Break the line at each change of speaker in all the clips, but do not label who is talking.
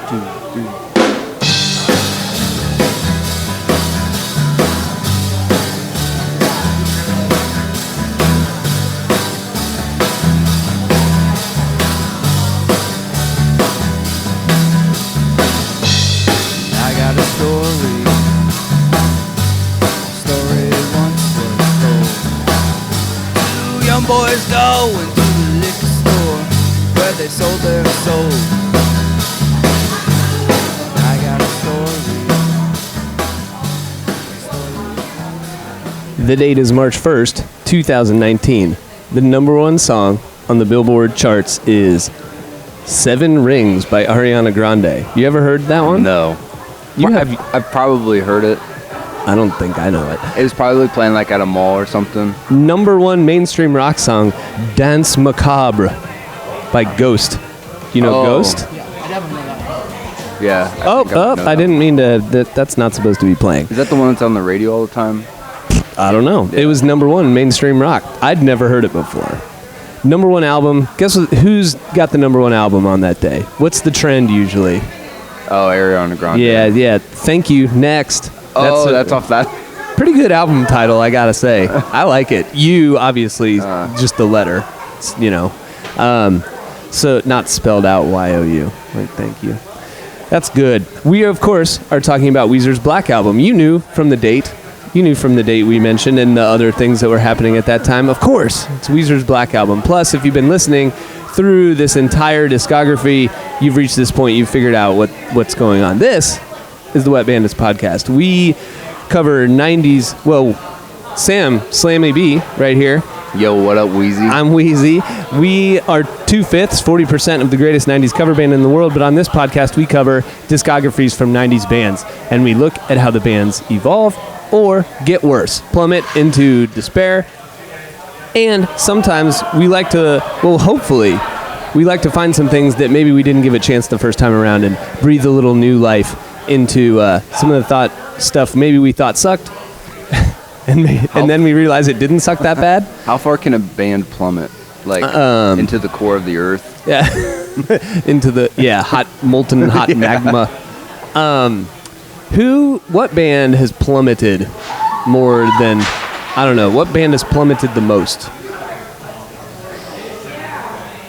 2, 3.
I got a story once was told. Two young boys go into the liquor store where they sold their souls. I got a story.
The date is March 1st, 2019. The number one song on the Billboard charts is 7 Rings by Ariana Grande. You ever heard that one?
No. I've probably heard it.
I don't think I know it.
It was probably playing like at a mall or something.
Number one mainstream rock song, Dance Macabre by Ghost. You know Ghost?
Yeah, I definitely know that.
Yeah.
I didn't mean to. That's not supposed to be playing.
Is that the one that's on the radio all the time?
I don't know. It was number one mainstream rock. I'd never heard it before. Number one album. Guess who's got the number one album on that day? What's the trend usually?
Oh, Ariana Grande.
Yeah. Thank you. Next.
That's off that.
Pretty good album title, I gotta say. I like it. You, obviously, just the letter. It's, so not spelled out Y-O-U. Like, thank you. That's good. We, of course, are talking about Weezer's Black Album. You knew from the date we mentioned and the other things that were happening at that time. Of course, it's Weezer's Black Album. Plus, if you've been listening through this entire discography, you've reached this point, you've figured out what's going on. This is the Wet Bandits podcast. We cover 90s, well, Sam, Slammy B, right here.
Yo, what up, Weezy?
I'm Weezy. We are 2/5, 40% of the greatest 90s cover band in the world, but on this podcast, we cover discographies from 90s bands, and we look at how the bands evolve or get worse, plummet into despair, and sometimes we like to, well, hopefully, we like to find some things that maybe we didn't give a chance the first time around and breathe a little new life into some of the stuff maybe we thought sucked, and then we realize it didn't suck that bad.
How far can a band plummet? Like, into the core of the earth?
Yeah. Into the, molten hot magma. What band has plummeted more than, I don't know, what band has plummeted the most?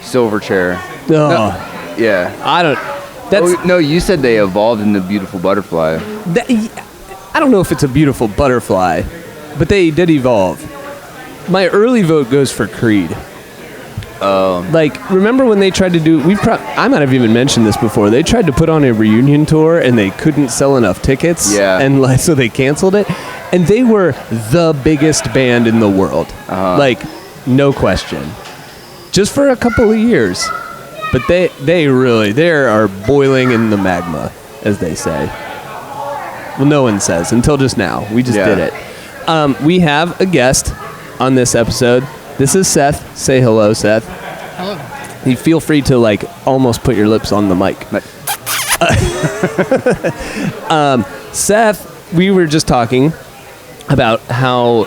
Silverchair.
Oh.
No, yeah.
I don't, that's...
no, you said they evolved into Beautiful Butterfly.
I don't know if it's a beautiful butterfly, but they did evolve. My early vote goes for Creed. Like, remember when they tried to do... I might have even mentioned this before. They tried to put on a reunion tour, and they couldn't sell enough tickets.
Yeah.
And so they canceled it. And they were the biggest band in the world. Like, no question. Just for a couple of years. But they are boiling in the magma, as they say. Well, no one says, until just now. We just did it. We have a guest on this episode. This is Seth. Say hello, Seth.
Hello.
You feel free to, like, almost put your lips on the mic. Seth, we were just talking about how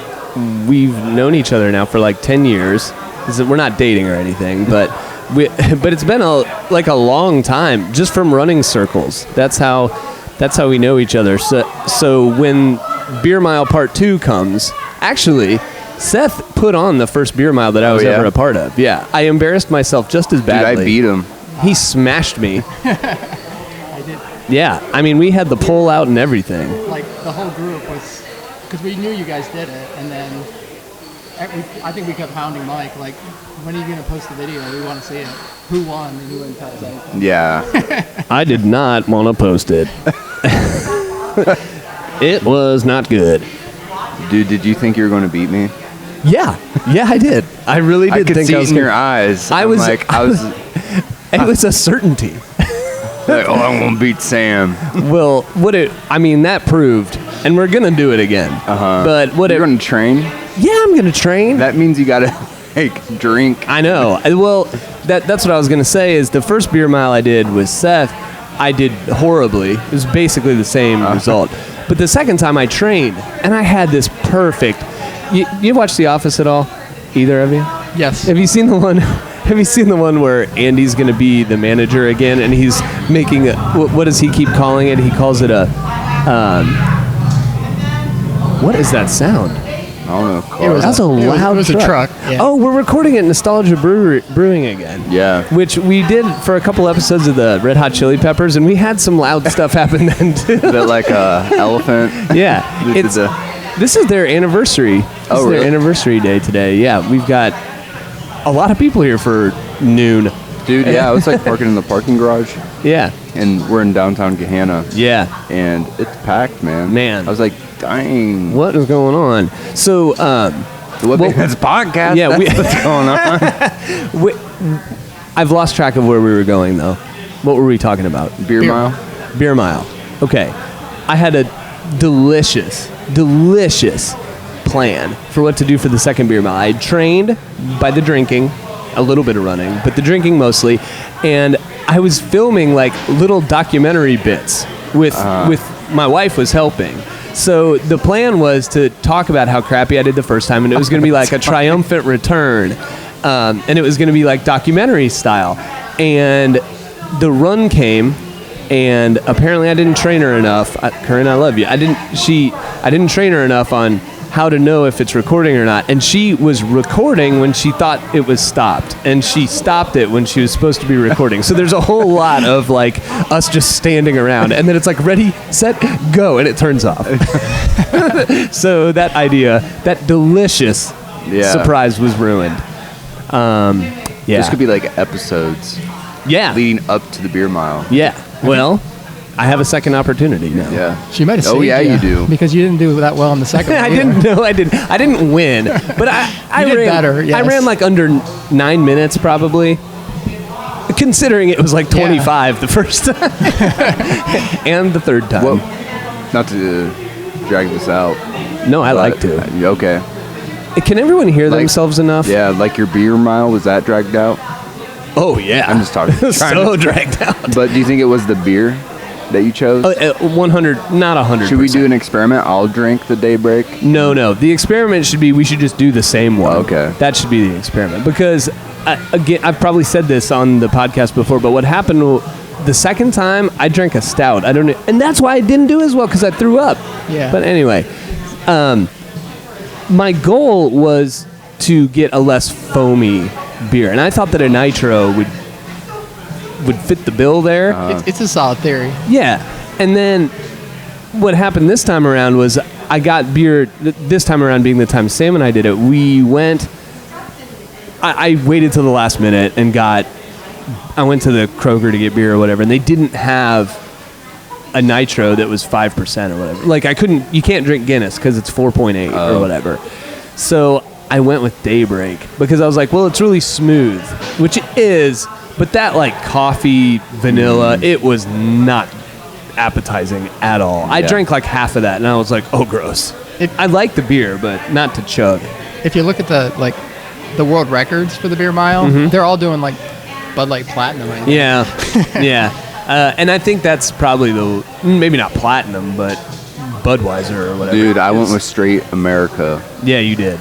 we've known each other now for, like, 10 years. We're not dating or anything, but it's been a long time just from running circles. That's how we know each other. So when Beer Mile Part 2 comes, actually, Seth put on the first Beer Mile that I was ever a part of. Yeah, I embarrassed myself just as badly.
Dude, I beat him.
He smashed me.
I did.
Yeah, I mean, we had the pole out and everything.
Like, the whole group was, because we knew you guys did it, and then I think we kept hounding Mike, like, when are you going to post the video? We want to see it. Who won? And he wouldn't tell us anything.
Yeah.
I did not want to post it. It was not good.
Dude, did you think you were going to beat me?
Yeah, I did. I really did
I could
think
see
I was
it in your eyes.
I was it was a certainty.
Like, I'm going to beat Sam.
Well, that proved, and we're going to do it again. But
You're going to train?
Yeah, I'm going to train.
That means you got to, like, drink.
I know. Well, that's what I was going to say is the first Beer Mile I did with Seth, I did horribly. It was basically the same result. But the second time I trained, and I had this perfect... You watch The Office at all? Either of you?
Yes.
Have you seen the one Have you seen the one where Andy's going to be the manager again, and he's making what does he keep calling it? He calls it a what is that sound?
I don't know.
That's a loud
it was
truck.
a truck. Yeah.
Oh, we're recording at Nostalgia Brewing again.
Yeah.
Which we did for a couple episodes of the Red Hot Chili Peppers, and we had some loud stuff happen then too.
That like elephant.
Yeah. This is their anniversary. This is their anniversary day today. Yeah, we've got a lot of people here for noon.
Dude, yeah, I was like parking in the parking garage.
Yeah.
And we're in downtown Gahanna.
Yeah.
And it's packed, man.
Man.
I was like, dang.
What is going on? So,
It's podcast.
Yeah,
that's what's going on.
I've lost track of where we were going, though. What were we talking about?
Beer mile.
Beer mile. Okay. I had a delicious plan for what to do for the second beer mile. I trained by the drinking, a little bit of running, but the drinking mostly, and I was filming like little documentary bits with my wife was helping. So the plan was to talk about how crappy I did the first time, and it was going to be like a triumphant return, and it was going to be like documentary style. And the run came, and apparently I didn't train her enough. Corinne, I love you. I didn't train her enough on how to know if it's recording or not. And she was recording when she thought it was stopped, and she stopped it when she was supposed to be recording. So there's a whole lot of like us just standing around, and then it's like ready, set, go, and it turns off. So that idea, that delicious surprise was ruined.
This could be like episodes.
Yeah.
Leading up to the beer mile.
Yeah. Well, I have a second opportunity now.
Yeah.
She might have saved
Oh yeah, you do.
because you didn't do that well in the second one.
I didn't know. I didn't win, but I
did
ran
better, yes.
I ran like under 9 minutes probably, considering it was like 25 the first time and the third time.
Well, not to drag this out.
No, I like to.
Okay.
Can everyone hear themselves enough?
Yeah, like your beer mile, was that dragged out?
Oh yeah.
I'm just talking.
So dragged out.
But do you think it was the beer that you chose?
100, not 100.
Should we do an experiment? I'll drink the Daybreak.
No. The experiment should be we should just do the same one.
Okay.
That should be the experiment because again, I've probably said this on the podcast before, but what happened the second time I drank a stout. I don't know, and that's why I didn't do as well because I threw up.
Yeah.
But anyway, my goal was to get a less foamy beer, and I thought that a nitro would fit the bill there.
It's a solid theory.
Yeah, and then what happened this time around was I got beer. This time around, being the time Sam and I did it, we went. I waited till the last minute and I went to the Kroger to get beer or whatever, and they didn't have a nitro that was 5% or whatever. Like you can't drink Guinness because it's 4.8 or whatever. So I went with Daybreak because I was like, well, it's really smooth, which it is, but that like coffee, vanilla, it was not appetizing at all. I drank like half of that and I was like, oh, gross. I like the beer, but not to chug.
If you look at the world records for the beer mile, they're all doing like Bud Light Platinum. I think.
Yeah, yeah. And I think that's probably maybe not platinum, but Budweiser or whatever.
Dude, I went with straight America.
Yeah, you did.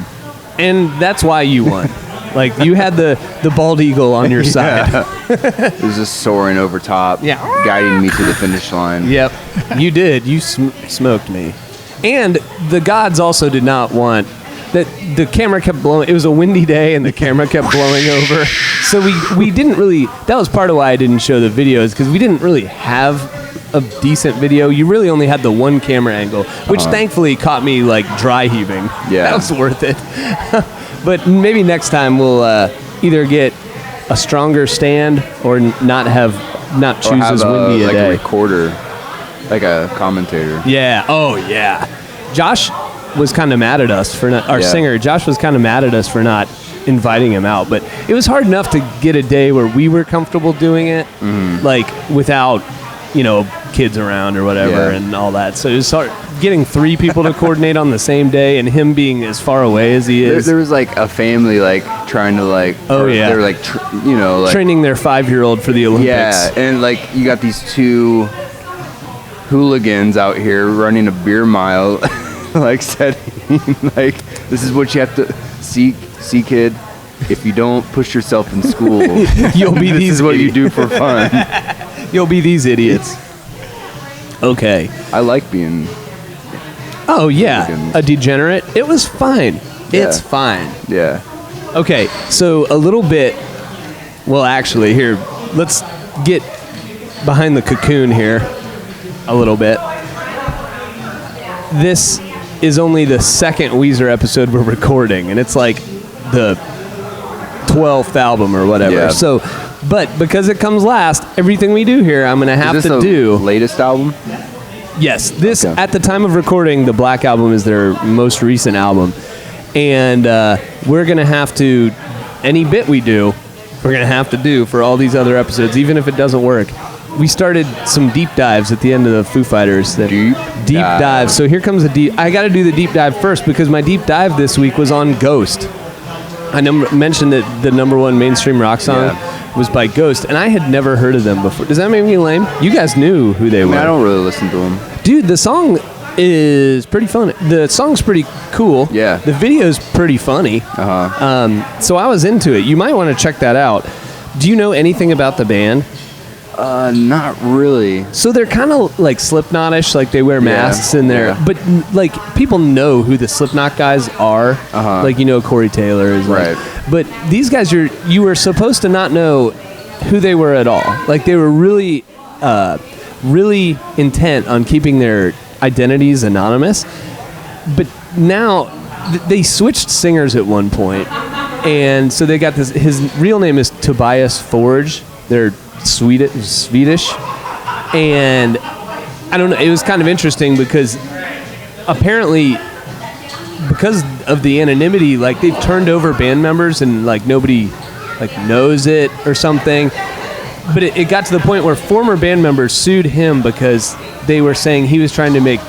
And that's why you won. Like, you had the bald eagle on your side.
It was just soaring over top, guiding me to the finish line.
Yep, you did. You smoked me. And the gods also did not want that. The camera kept blowing. It was a windy day, and the camera kept blowing over. So we didn't really. That was part of why I didn't show the videos, because we didn't really have a decent video. You really only had the one camera angle, which thankfully caught me like dry heaving.
Yeah,
that was worth it. But maybe next time we'll either get a stronger stand or not choose as windy a day.
A recorder, like a commentator.
Yeah. Oh yeah. Josh was kind of mad at us for not. Our singer Josh was kind of mad at us for not inviting him out, but it was hard enough to get a day where we were comfortable doing it, like without kids around or whatever and all that. So it was hard getting 3 people to coordinate on the same day, and him being as far away as he is.
There was like a family like trying to like.
Oh yeah.
They're like like
training their 5-year-old for the Olympics.
Yeah, and like you got these 2 hooligans out here running a beer mile, like setting like this is what you have to see, kid. if you don't push yourself in school,
You'll be
this
these
is what you
idiots.
do for fun.
You'll be these idiots. Okay.
I like being.
Oh yeah,
Hooligans.
a degenerate. It was fine.
Yeah.
It's fine.
Yeah.
Okay, so a little bit. Well, actually, here, let's get behind the cocoon here a little bit. This is only the second Weezer episode we're recording, and it's like the 12th album or whatever.
Yeah.
So, but because it comes last, everything we do here, I'm gonna have
Is this
to
the
do.
latest album?
Yes, this
Okay.
at the time of recording, the Black Album is their most recent album, and we're gonna have to any bit we do, we're gonna have to do for all these other episodes, even if it doesn't work. We started some deep dives at the end of the Foo Fighters.
Deep dive.
dive. So here comes a deep. I got to do the deep dive first because my deep dive this week was on Ghost. I mentioned that the number one mainstream rock song was by Ghost, and I had never heard of them before. Does that make me lame? You guys knew who they
I
were.
mean, I don't really listen to them.
Dude, the song is pretty fun. The song's pretty cool.
Yeah.
The video's pretty funny. So I was into it. You might want to check that out. Do you know anything about the band?
Not really.
So they're kind of like Slipknot-ish, like they wear masks in there.
yeah.
But like people know who the Slipknot guys are. Like Corey Taylor is
Right.
like. But these guys, you were supposed to not know who they were at all. Like they were really, really intent on keeping their identities anonymous. But now they switched singers at one point, and so they got this. His real name is Tobias Forge. They're Swedish, and I don't know. It was kind of interesting because apparently, because of the anonymity, like they've turned over band members and like nobody like knows it or something. But it got to the point where former band members sued him because they were saying he was trying to make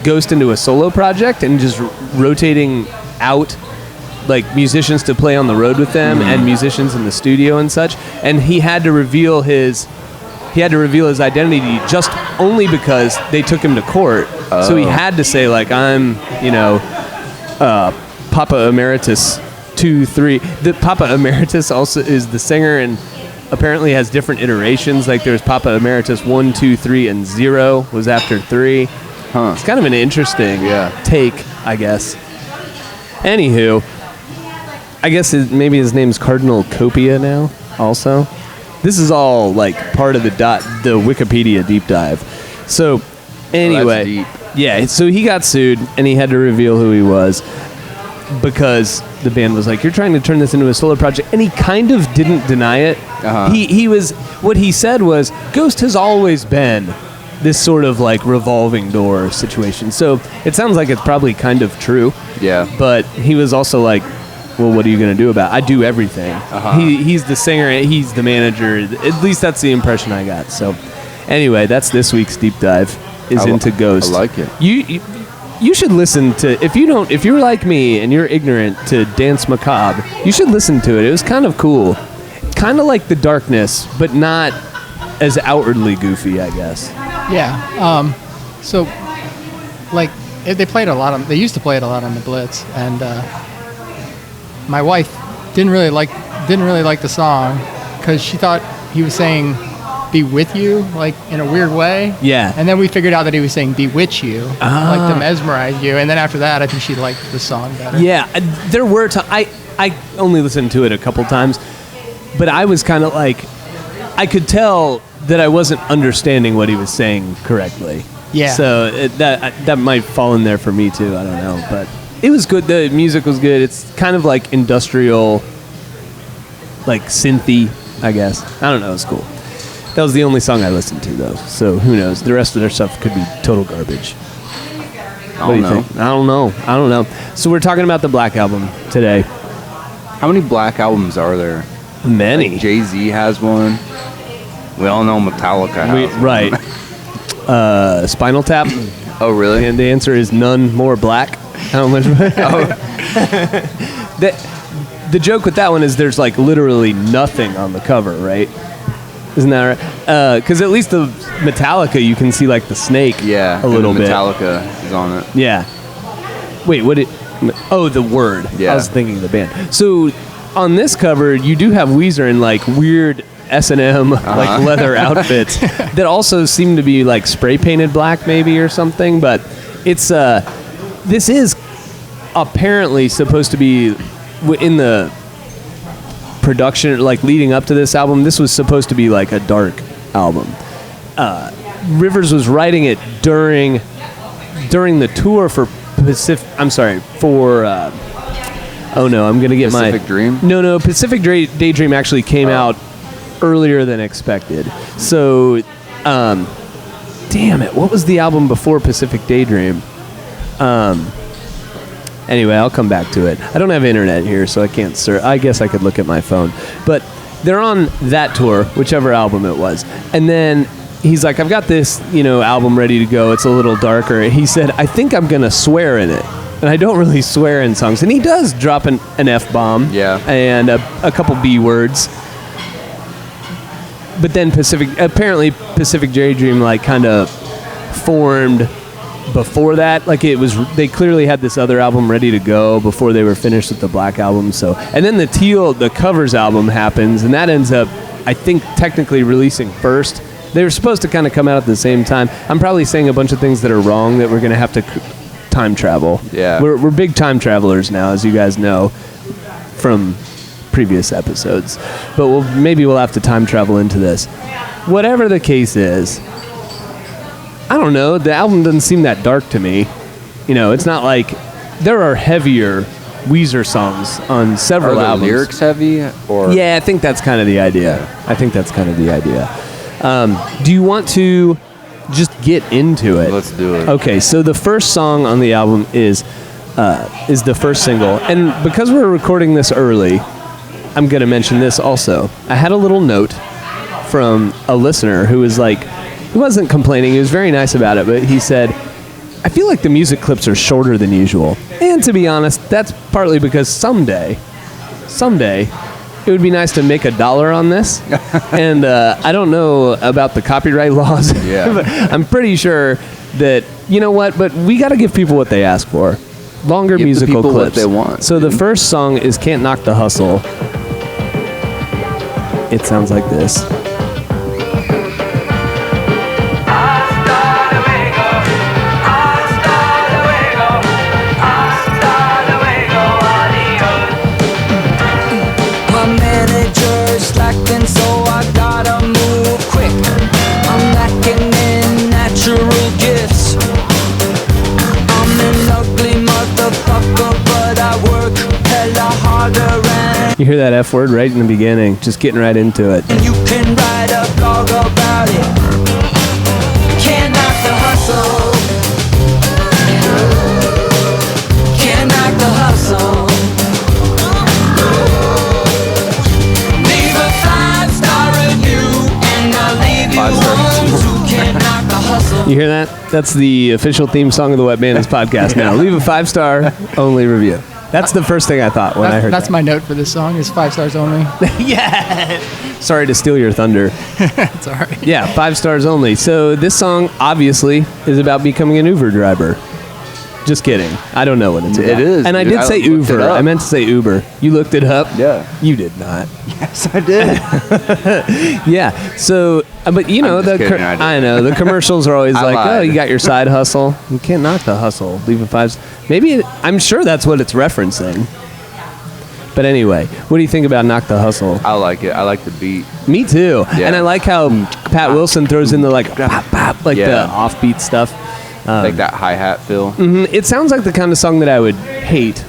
Ghost into a solo project and just rotating out like musicians to play on the road with them and musicians in the studio and such, and he had to reveal his identity just only because they took him to court. So he had to say like, I'm Papa Emeritus 2-3. The Papa Emeritus also is the singer and apparently has different iterations. Like there's Papa Emeritus 1, 2, 3, and 0 was after 3. It's kind of an interesting take, I guess. Anywho, I guess maybe his name's Cardinal Copia now. Also, this is all like part of the Wikipedia deep dive. So, anyway,
deep.
Yeah. So he got sued, and he had to reveal who he was because the band was like, "You're trying to turn this into a solo project," and he kind of didn't deny it. He was what he said was, "Ghost has always been this sort of like revolving door situation." So it sounds like it's probably kind of true.
Yeah.
But he was also like, well, what are you going to do about it? I do everything. He's the singer. He's the manager. At least that's the impression I got. So anyway, that's this week's deep dive is into Ghost.
I like it.
You should listen to, if you're like me and you're ignorant to Dance Macabre, you should listen to it. It was kind of cool. Kind of like The Darkness, but not as outwardly goofy, I guess.
Yeah. So, like, they played a lot on. They used to play it a lot on the Blitz, and my wife didn't really like the song because she thought he was saying "be with you" like in a weird way.
Yeah.
And then we figured out that he was saying "bewitch you," like to mesmerize you. And then after that, I think she liked the song better.
Yeah, there were I only listened to it a couple times, but I was kind of like, I could tell that I wasn't understanding what he was saying correctly.
Yeah.
So that might fall in there for me too. I don't know, but it was good. The music was good. It's kind of like industrial, like synthy, I guess. I don't know. It's cool. That was the only song I listened to though. So who knows? The rest of their stuff could be total garbage. What do you think? I don't know. So we're talking about the Black Album today.
How many Black albums are there?
Many.
Like Jay-Z has one. We all know Metallica has one.
Right. Spinal Tap.
Oh, really?
And the answer is none more black. How much? The joke with that one is there's like literally nothing on the cover, right? Isn't that right? Because at least the Metallica, you can see like the snake.
Yeah.
A little bit.
Metallica is on it.
Yeah. Wait, what? Oh, the word.
Yeah.
I was thinking of the band. So on this cover, you do have Weezer in like weird S&M like leather outfits that also seem to be like spray painted black maybe or something. But it's this is apparently supposed to be in the production, like leading up to this album. This was supposed to be like a dark album. Rivers was writing it during the tour for Pacific. I'm sorry for. Oh no, I'm gonna get
Pacific Dream?
No, Pacific Daydream actually came out earlier than expected. So, damn it, what was the album before Pacific Daydream? Anyway, I'll come back to it. I don't have internet here, so I can't search. I guess I could look at my phone. But they're on that tour, whichever album it was. And then he's like, I've got this, album ready to go. It's a little darker. He said, I think I'm going to swear in it. And I don't really swear in songs. And he does drop an F-bomb.
Yeah.
And a couple B words. But then Pacific Daydream like kind of formed before that. Like they clearly had this other album ready to go before they were finished with the Black album. So, and then the Covers album happens, and that ends up, I think, technically releasing first. They were supposed to kind of come out at the same time. I'm probably saying a bunch of things that are wrong that we're going to have to time travel.
Yeah.
We're big time travelers now, as you guys know from previous episodes. But maybe we'll have to time travel into this. Whatever the case is, I don't know. The album doesn't seem that dark to me. It's not like there are heavier Weezer songs on several
Are the
albums.
lyrics heavy? Or
Yeah, I think that's kind of the idea. Do you want to just get into it?
Let's do it.
Okay, so the first song on the album is the first single. And because we're recording this early, I'm going to mention this also. I had a little note from a listener who was like, he wasn't complaining, he was very nice about it, but he said, I feel like the music clips are shorter than usual. And to be honest, that's partly because someday, it would be nice to make $1 on this. And I don't know about the copyright laws.
Yeah.
But I'm pretty sure that, but we got to give people what they ask for. Longer
Give the
musical
people
clips.
what they want,
So the
dude.
first song is Can't Knock the Hustle. It sounds like this.
My manager's slacking, so I gotta move quick. I'm lacking in natural gifts. I'm an ugly motherfucker, but I work hella harder and
You hear that F word right in the beginning, just getting right into it.
you can write a blog about it. Can't knock the hustle. Can't knock the hustle. Leave a 5-star review and I'll leave you
5-star
one too. Can't knock the hustle.
You hear that? That's the official theme song of the Wet Bandits podcast now. Leave a 5-star only review. That's the first thing I thought when I heard
That's
that.
my note for this song is 5 stars only.
Yeah. Sorry to steal your thunder.
It's all right.
Yeah, 5 stars only. So this song obviously is about becoming an Uber driver. Just kidding. I don't know what it's about.
It is,
And I
dude.
did
I
say
looked it
Uber.
up.
I meant to say Uber. You looked it up?
Yeah.
You did not.
Yes, I did.
Yeah. So, but
I'm just kidding, I did.
I know the commercials are always
I
like,
lied.
oh, you got your side hustle. You can't knock the hustle. Leave a 5. Maybe I'm sure that's what it's referencing. But anyway, what do you think about Knock the Hustle?
I like it. I like the beat.
Me too.
Yeah.
And I like how Pat Wilson throws in the like pop, pop, like
Yeah.
the offbeat stuff.
Like that hi-hat feel.
It sounds like the kind of song that I would hate.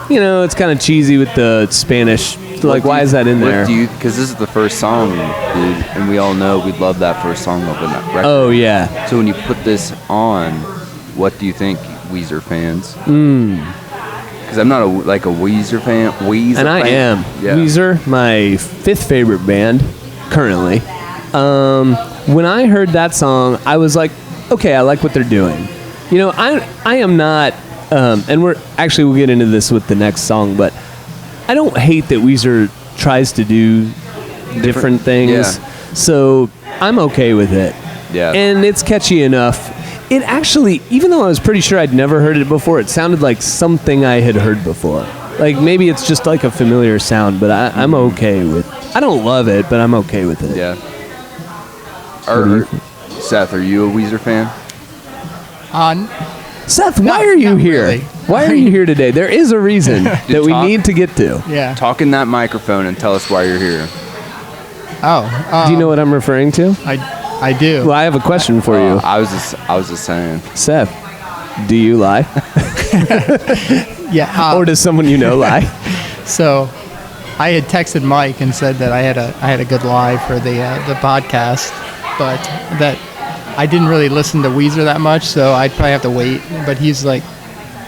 It's kind of cheesy with the Spanish. Like, why is that in there?
Because this is the first song, dude, and we all know we love that first song of the record.
Oh, yeah.
So when you put this on, what do you think, Weezer fans? Because I'm not a Weezer fan.
And I am.
Yeah.
Weezer, my 5th favorite band, currently. When I heard that song, I was like, okay, I like what they're doing. I am not, and we'll get into this with the next song, but I don't hate that Weezer tries to do different things.
yeah.
So I'm okay with it.
Yeah.
And it's catchy enough. It actually, even though I was pretty sure I'd never heard it before, it sounded like something I had heard before. Like, maybe it's just like a familiar sound, but I'm okay with... I don't love it, but I'm okay with it.
Yeah. Seth, are you a Weezer fan?
Seth, why are you
not
here?
really.
Why are you here today? There is a reason that we need to get to.
Yeah.
Talk in that microphone and tell us why you're here.
Do you know what I'm referring to?
I do.
Well, I have a question for you.
I was just saying.
Seth, do you lie?
Yeah.
Or does someone you know lie?
So, I had texted Mike and said that I had a good lie for the podcast, but that I didn't really listen to Weezer that much, so I'd probably have to wait. But he's like,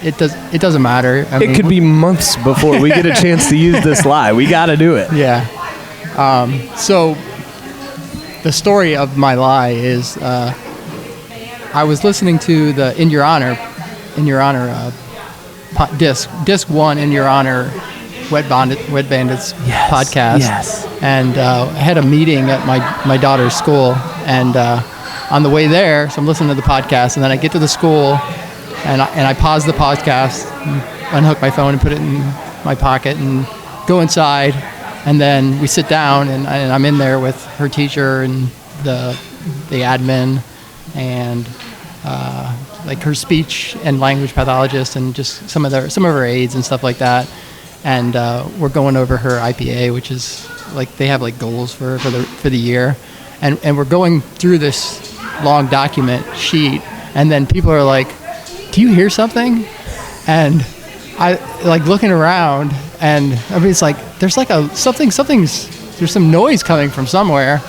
it doesn't matter. I mean,
It could be months before we get a chance to use this lie. We got to do it.
Yeah. So the story of my lie is I was listening to the In Your Honor disc 1 In Your Honor Wet Bandits podcast.
Yes.
And I had a meeting at my daughter's school, and on the way there, so I'm listening to the podcast, and then I get to the school, and I pause the podcast, unhook my phone and put it in my pocket, and go inside, and then we sit down, and I'm in there with her teacher and the admin, and like her speech and language pathologist, and just some of her aides and stuff like that. And we're going over her IPA, which is like they have like goals for the year, and we're going through this long document sheet, and then people are like, "Do you hear something?" And I like looking around, and everybody's like, "There's like there's some noise coming from somewhere,"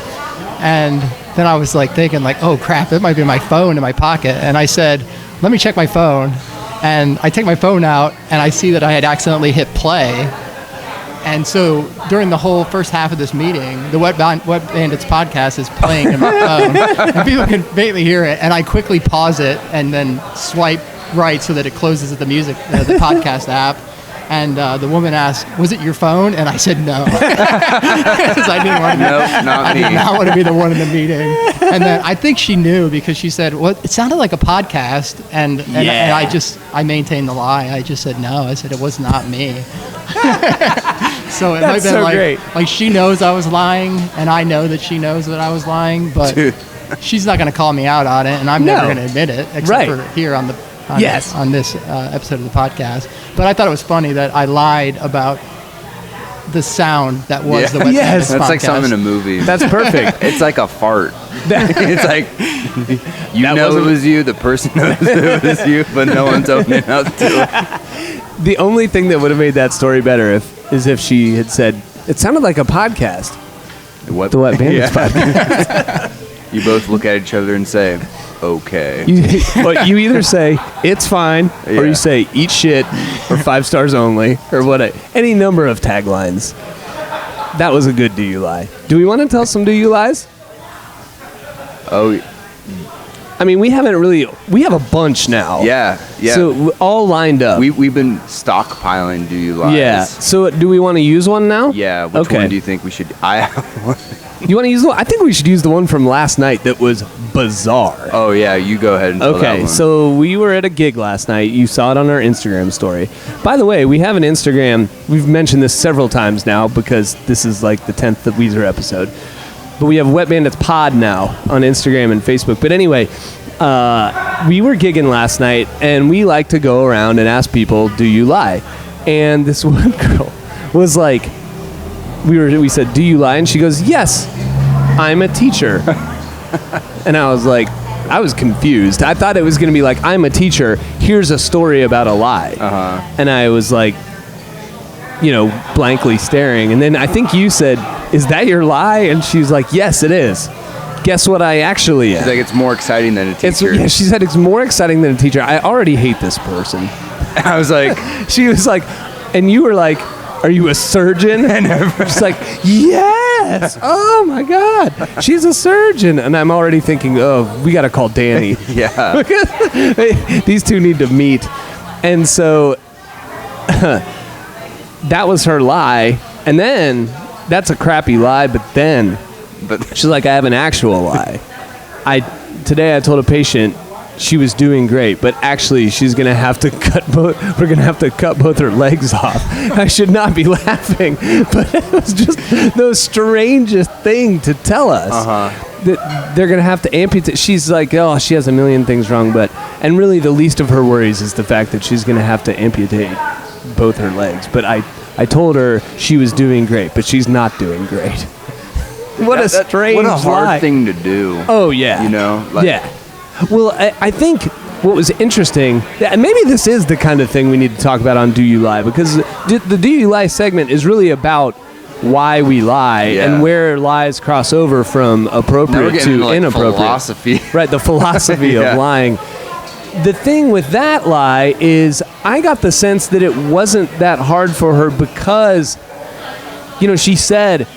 and then I was like thinking like, "Oh crap, it might be my phone in my pocket," and I said, "Let me check my phone." And I take my phone out, and I see that I had accidentally hit play. And so during the whole first half of this meeting, the Wet Bandits podcast is playing in my phone, and people can vaguely hear it. And I quickly pause it and then swipe right so that it closes the podcast app. And the woman asked, "Was it your phone?" And I said no, because I didn't want to.
Nope, not me.
I did not want to be the one in the meeting. And then I think she knew, because she said, "Well, it sounded like a podcast," and I maintained the lie. I just said no. I said it was not me. So it might have been
so great.
like she knows I was lying, and I know that she knows that I was lying, but
Dude.
she's not going to call me out on it, and I'm never going to admit it, except for here on this episode of the podcast. But I thought it was funny that I lied about the sound that was the Wet Bandits
That's
podcast.
like something in a movie.
That's perfect.
It's like a fart. It's like it was you. The person knows it was you, but no one's opening up to it.
The only thing that would have made that story better is if she had said, "It sounded like a podcast." The Wet Bandits podcast.
You both look at each other and say, "Okay."
You either say it's fine, or you say eat shit, or 5 stars only, or any number of taglines. That was a good do you lie. Do we want to tell some do you lies?
Oh,
I mean, we have a bunch now.
yeah.
So all lined up.
We've been stockpiling do you lies.
Yeah. So do we want to use one now?
Yeah. Which one do you think we should? I have one.
You want to use the one? I think we should use the one from last night that was bizarre.
Oh yeah, you go ahead and tell that
Okay,
one.
so we were at a gig last night. You saw it on our Instagram story. By the way, we have an Instagram. We've mentioned this several times now because this is like the 10th Weezer episode. But we have Wet Bandits Pod now on Instagram and Facebook. But anyway, we were gigging last night, and we like to go around and ask people, "Do you lie?" And this one girl was like, we said, "Do you lie?" And she goes, "Yes, I'm a teacher." And I was like, I was confused. I thought it was going to be like, "I'm a teacher. Here's a story about a lie." And I was like, blankly staring. And then I think you said, "Is that your lie?" And she's like, "Yes, it is. Guess what I actually am."
She's like, "It's more exciting than a teacher."
She said it's more exciting than a teacher. I already hate this person.
I was like,
She was like, and you were like, "Are you a surgeon?" And she's like, "Yes." Oh my God, she's a surgeon. And I'm already thinking, oh, we got to call Danny.
yeah.
These two need to meet. And so that was her lie. And then that's a crappy lie. But she's like, "I have an actual lie. Today I told a patient she was doing great, but actually she's gonna have to we're gonna have to cut both her legs off. I should not be laughing, but it was just the strangest thing to tell us. That they're gonna have to amputate. She's like, oh, she has a million things wrong, and really the least of her worries is the fact that she's gonna have to amputate both her legs. But I told her she was doing great, but she's not doing great. What a strange
What a hard
lie.
thing to do.
Oh yeah.
You know?
Yeah. Well, I think what was interesting, and maybe this is the kind of thing we need to talk about on Do You Lie, because the Do You Lie segment is really about why we lie and where lies cross over from appropriate to
into,
inappropriate.
Philosophy.
Right, the philosophy of lying. The thing with that lie is I got the sense that it wasn't that hard for her because, she said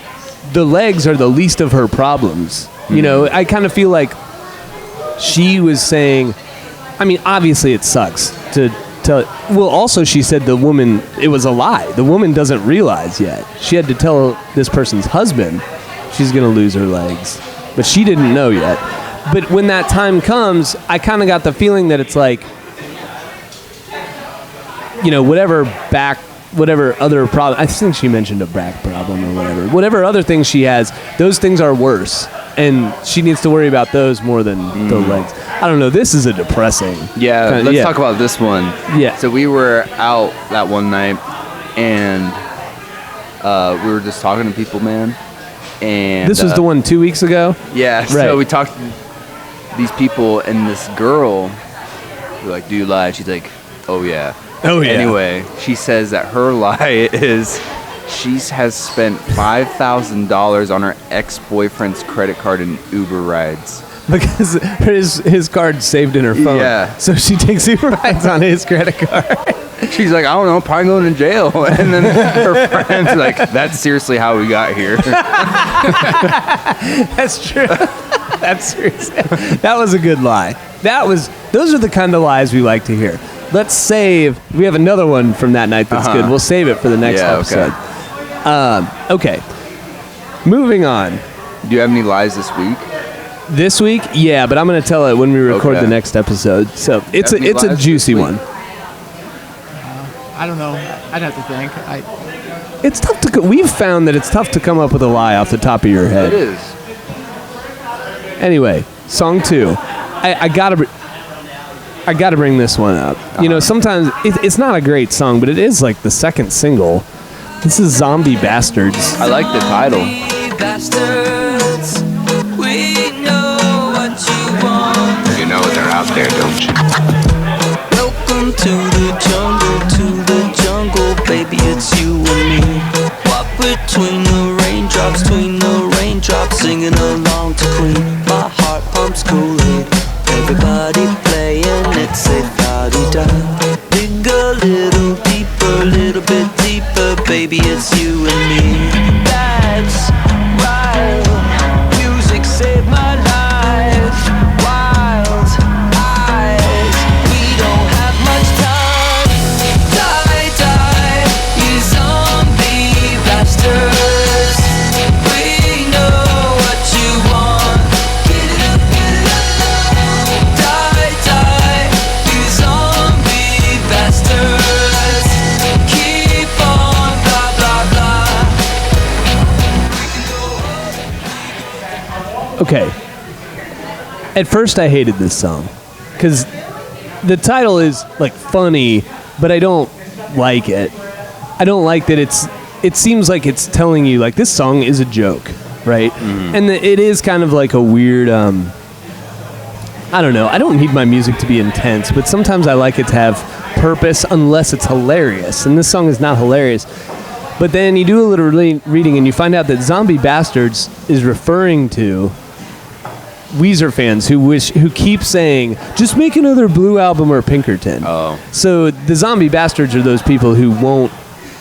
the legs are the least of her problems. I kind of feel like she was saying, I mean, obviously it sucks to tell. Well, also she said it was a lie. The woman doesn't realize yet. She had to tell this person's husband she's going to lose her legs, but she didn't know yet. But when that time comes, I kind of got the feeling that it's like, whatever other problem, I think she mentioned a back problem or whatever other things she has, those things are worse. And she needs to worry about those more than the legs. I don't know. This is a depressing.
Yeah, let's talk about this one.
Yeah.
So we were out that one night, and we were just talking to people, man. And
this was the one 2 weeks ago?
Yeah.
Right.
So we talked to these people, and this girl, we're like, do you lie? She's like, oh, yeah.
Oh, yeah.
Anyway, she says that her lie is she has spent $5,000 on her ex-boyfriend's credit card in Uber rides.
Because his card's saved in her phone.
Yeah.
So she takes Uber rides on his credit card.
She's like, I don't know, probably going to jail. And then her friend's like, that's seriously how we got here.
That's true. That's serious. That was a good lie. Those are the kind of lies we like to hear. Let's save. We have another one from that night that's good. We'll save it for the next episode. Okay. Moving on.
Do you have any lies this week?
This week? Yeah, but I'm going to tell it when we record the next episode. So it's a juicy one.
I don't know. I'd have to think.
It's tough to. We've found that it's tough to come up with a lie off the top of your head.
It is.
Anyway, song 2. I gotta bring this one up. Sometimes it's not a great song, but it is like the second single. This is Zombie Bastards.
I like the title.
Bastards, we know what you want.
You know they're out there, don't you?
Welcome to the jungle, baby, it's you and me. Walk between the raindrops, singing along to Queen. My heart pumps Kool-Aid, everybody playing, it's a da-di-da. Dig a little bit deeper, baby, it's you and me. That's right, music saved my life. Wild eyes, we don't have much time. Die, you zombie bastards. We know what you want. Get it up now. Die, you zombie bastards. Keep on, blah, blah, blah.
Okay. At first, I hated this song because the title is like funny, but I don't like it. I don't like that it seems like it's telling you like this song is a joke, right? And it is kind of like a weird. I don't know. I don't need my music to be intense, but sometimes I like it to have purpose unless it's hilarious. And this song is not hilarious. But then you do a little reading and you find out that Zombie Bastards is referring to Weezer fans who keep saying, just make another Blue album or Pinkerton.
Oh.
So the Zombie Bastards are those people who won't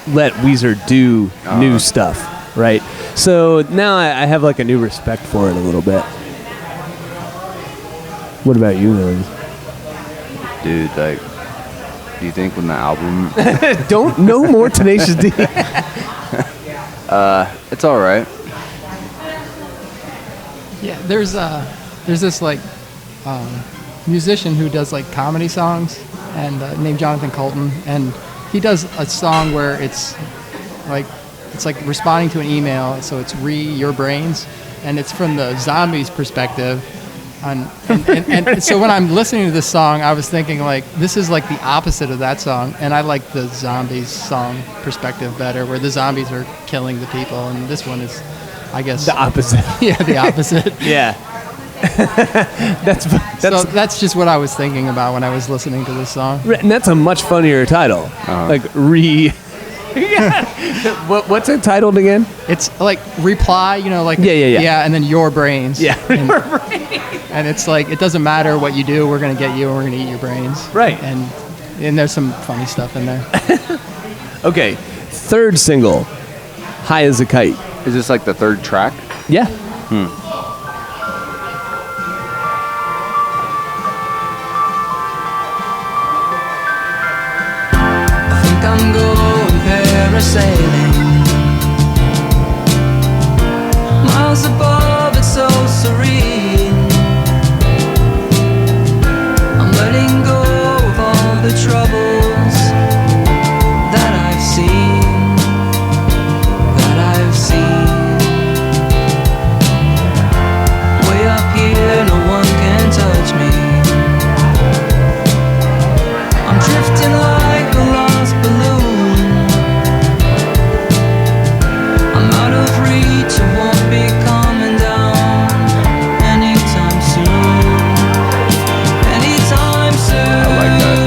let Weezer do new stuff, right? So now I have like a new respect for it a little bit. What about you, Lily?
Dude, like, do you think when the album...
Don't, no more Tenacious D.
It's all right.
Yeah, there's this like musician who does like comedy songs, and named Jonathan Colton, and he does a song where it's like responding to an email, so it's your brains, and it's from the zombies' perspective. And so when I'm listening to this song, I was thinking like this is like the opposite of that song, and I like the zombies song perspective better, where the zombies are killing the people, and this one is, I guess,
The opposite.
yeah, the opposite.
Yeah.
So that's just what I was thinking about when I was listening to this song.
And that's a much funnier title. Like what's it titled again?
It's like reply, like
Yeah,
and then your brains.
Yeah.
And it's like it doesn't matter what you do, we're gonna get you and we're gonna eat your brains.
Right.
And there's some funny stuff in there.
Okay. Third single, High as a Kite.
Is this like the third track?
Yeah.
I think I'm going parasailing. Miles above, it's so serene. I'm letting go of all the troubles that I've seen, Way up here, no one can touch me. I'm drifting like a lost balloon. I'm out of reach, I won't be coming down anytime soon. Anytime soon.
I like that.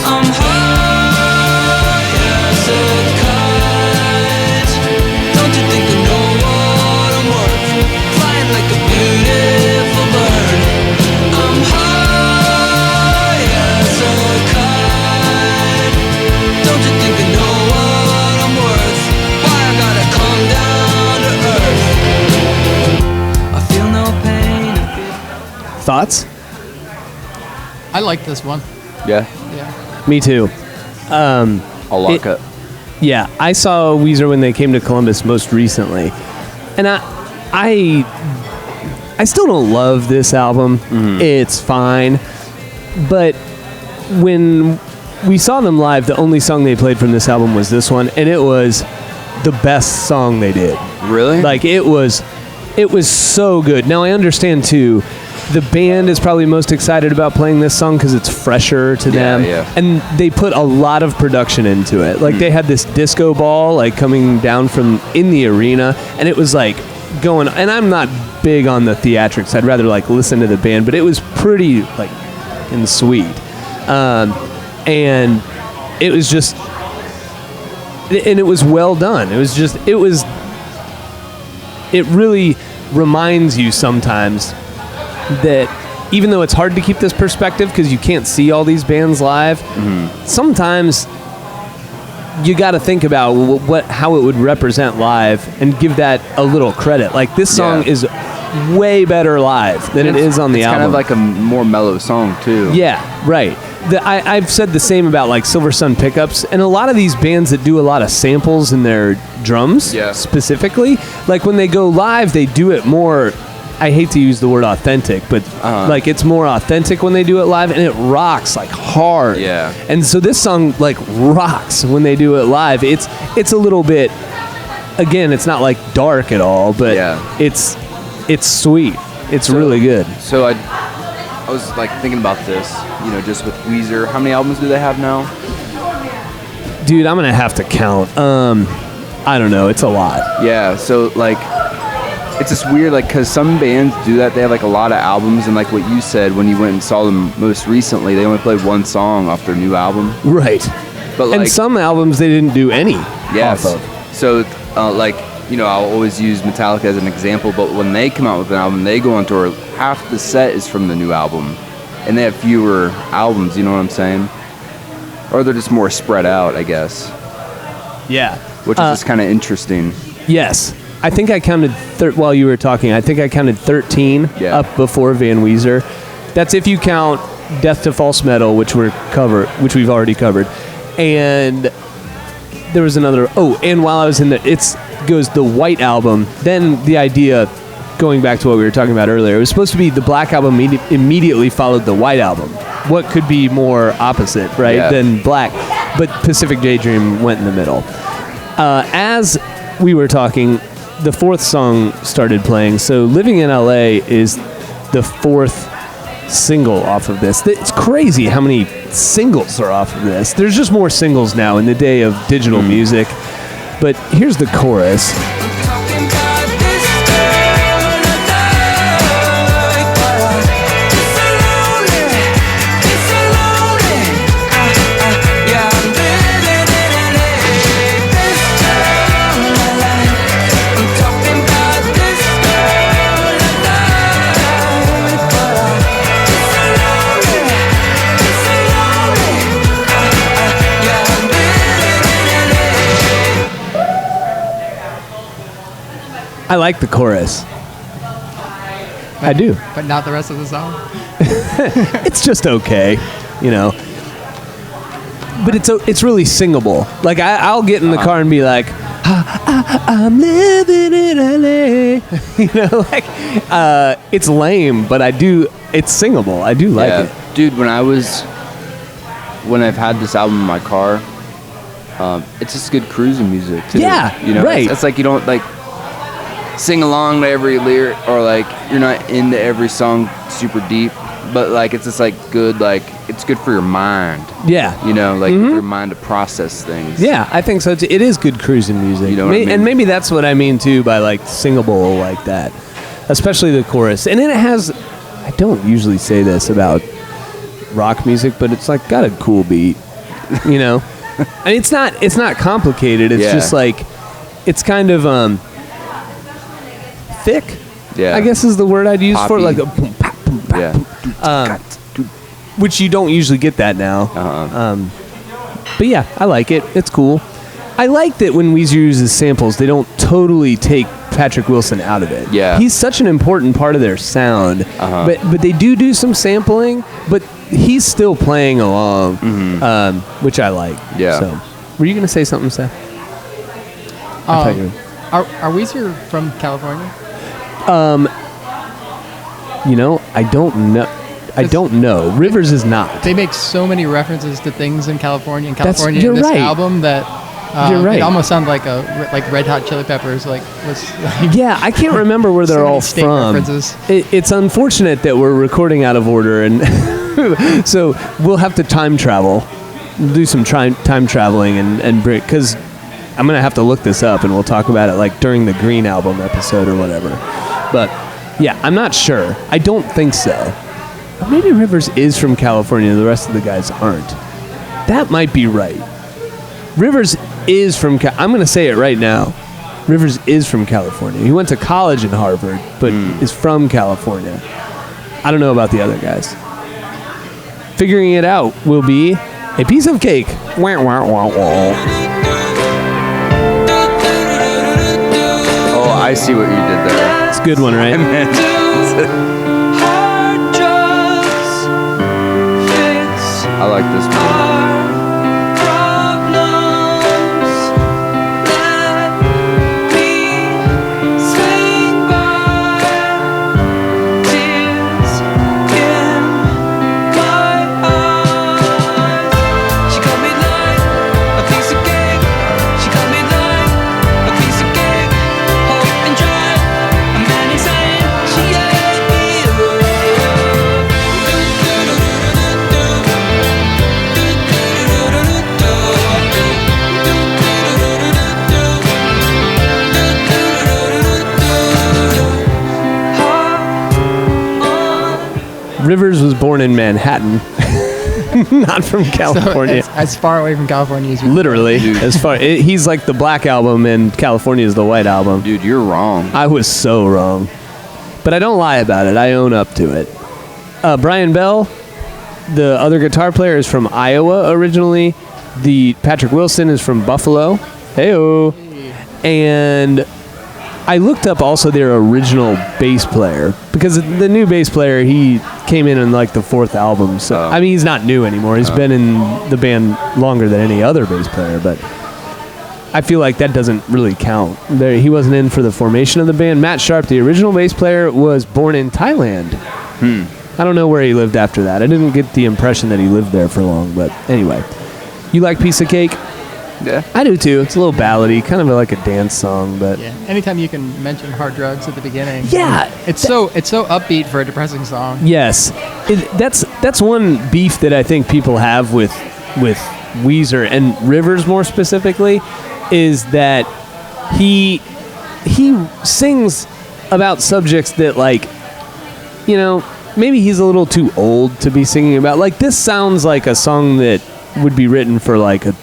I'm high as a kite. Don't you think I know what I'm worth? Flying like a beautiful bird. I'm high as a kite. Don't you think I know what I'm worth? Why I gotta come down to earth? I feel no pain.
Thoughts?
I like this one.
Yeah.
Yeah.
Me too.
I'll lock it.
Yeah, I saw Weezer when they came to Columbus most recently, and I still don't love this album. It's fine, but when we saw them live, the only song they played from this album was this one, and it was the best song they did.
Really?
Like it was so good. Now I understand too. The band is probably most excited about playing this song because it's fresher to them, and they put a lot of production into it. Like they had this disco ball like coming down from in the arena, and it was like going. And I'm not big on the theatrics. I'd rather like listen to the band, but it was pretty like and sweet, and it was just, and it was well done. It really reminds you sometimes that even though it's hard to keep this perspective because you can't see all these bands live, sometimes you got to think about how it would represent live and give that a little credit. Like this song is way better live than it is on the album.
It's kind of like a more mellow song too.
Yeah, right. I've said the same about like Silver Sun Pickups and a lot of these bands that do a lot of samples in their drums specifically. Like when they go live, they do it more. I hate to use the word authentic, but like it's more authentic when they do it live, and it rocks like hard.
Yeah.
And so this song like rocks when they do it live. It's a little bit. Again, it's not like dark at all, but it's sweet. It's really good.
So I was like thinking about this, just with Weezer. How many albums do they have now?
Dude, I'm gonna have to count. I don't know. It's a lot.
Yeah. So like. It's just weird, like, because some bands do that. They have, like, a lot of albums, and, like, what you said when you went and saw them most recently, they only played one song off their new album.
Right.
But like,
and some albums they didn't do any off of.
So, like, I'll always use Metallica as an example, but when they come out with an album, they go on tour, half the set is from the new album, and they have fewer albums, you know what I'm saying? Or they're just more spread out, I guess.
Yeah.
Which is just kind of interesting.
Yes. I think I counted, while you were talking, I think I counted 13 up before Van Weezer. That's if you count Death to False Metal, which we've already covered. And there was another, and while I was in there, it goes the White Album, then the idea going back to what we were talking about earlier, it was supposed to be the Black Album immediately followed the White Album. What could be more opposite, right, than Black? But Pacific Daydream went in the middle. As we were talking, the fourth song started playing. So Living in LA is the fourth single off of this. It's crazy how many singles are off of this. There's just more singles now in the day of digital music. But here's the chorus. I like the chorus. I do.
But not the rest of the song?
It's just okay, you know. But it's really singable. Like, I'll get in the car and be like, I'm living in LA. You know, like, it's lame, but it's singable. I do like it.
Dude, when I've had this album in my car, it's just good cruising music, too.
Yeah,
you know,
right.
It's like you don't, like, sing along to every lyric, or like you're not into every song super deep, but like it's just like good, like it's good for your mind.
Yeah,
you know, like for your mind to process things.
Yeah, I think so too. It is good cruising music.
You know what I mean?
And maybe that's what I mean too by like singable like that, especially the chorus. And then it has, I don't usually say this about rock music, but it's like got a cool beat. You know, and it's not complicated. It's just like it's kind of thick, I guess is the word I'd use for it, like a boom, pop, boom, pop, boom, which you don't usually get that now. But yeah, I like it. It's cool. I like that when Weezer uses samples, they don't totally take Patrick Wilson out of it. Yeah, he's such an important part of their sound. But they do some sampling, but he's still playing along, which I like. Yeah. So, were you gonna say something, Seth?
Are Weezer from California?
You know, I don't know. Rivers is not.
They make so many references to things in California in this
right.
album that
you're right.
It almost sounded like Red Hot Chili Peppers.
Yeah, I can't remember where they're
so
all from.
References.
It's unfortunate that we're recording out of order, and so we'll have to time travel, do some time traveling, and break, because I'm going to have to look this up, and we'll talk about it like during the Green Album episode or whatever. But yeah, I'm not sure. I don't think so. But maybe Rivers is from California and the rest of the guys aren't. That might be right. Rivers is from I'm going to say it right now. Rivers is from California. He went to college in Harvard, but is from California. I don't know about the other guys. Figuring it out will be a piece of cake. Wah, wah, wah, wah.
I see what you did there.
It's a good one, right?
I like this one.
Rivers was born in Manhattan, not from California.
So as far away from California as you
literally. He's like the Black Album and California is the White Album.
Dude, you're wrong.
I was so wrong, but I don't lie about it. I own up to it. Brian Bell, the other guitar player, is from Iowa originally. The Patrick Wilson is from Buffalo. Heyo. And I looked up also their original bass player, because the new bass player, he came in like the fourth album. So I mean, he's not new anymore. He's been in the band longer than any other bass player. But I feel like that doesn't really count. He wasn't in for the formation of the band. Matt Sharp, the original bass player, was born in Thailand. I don't know where he lived after that. I didn't get the impression that he lived there for long, but anyway. You like Piece of Cake?
Yeah.
I do too. It's a little ballady, kind of like a dance song, but
Yeah. Anytime you can mention hard drugs at the beginning.
yeah,
It's so upbeat for a depressing song.
yes. That's one beef that I think people have with Weezer and Rivers more specifically, is that he sings about subjects that, like, you know, maybe he's a little too old to be singing about. Like, this sounds like a song that would be written for like a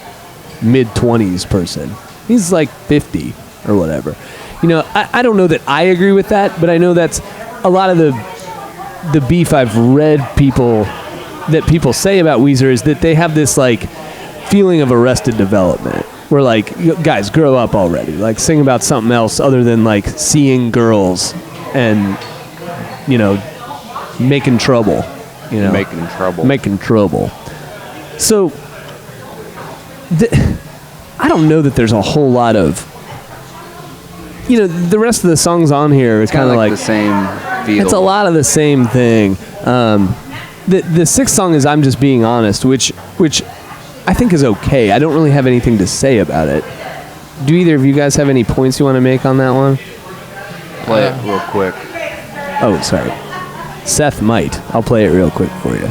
mid-20s person. He's like 50 or whatever. You know, I don't know that I agree with that, but I know that's a lot of the beef I've read people say about Weezer, is that they have this like feeling of arrested development, where like, guys, grow up already. Like, sing about something else other than like seeing girls and, you know, making trouble. You know, making trouble. So I don't know that there's a whole lot of, you know, the rest of the songs on here is kind of like
the same feel.
It's a lot of the same thing. The sixth song is I'm Just Being Honest, which I think is okay. I don't really have anything to say about it. Do either of you guys have any points you want to make on that one?
Play it real quick.
Oh, sorry. Seth might. I'll play it real quick for you.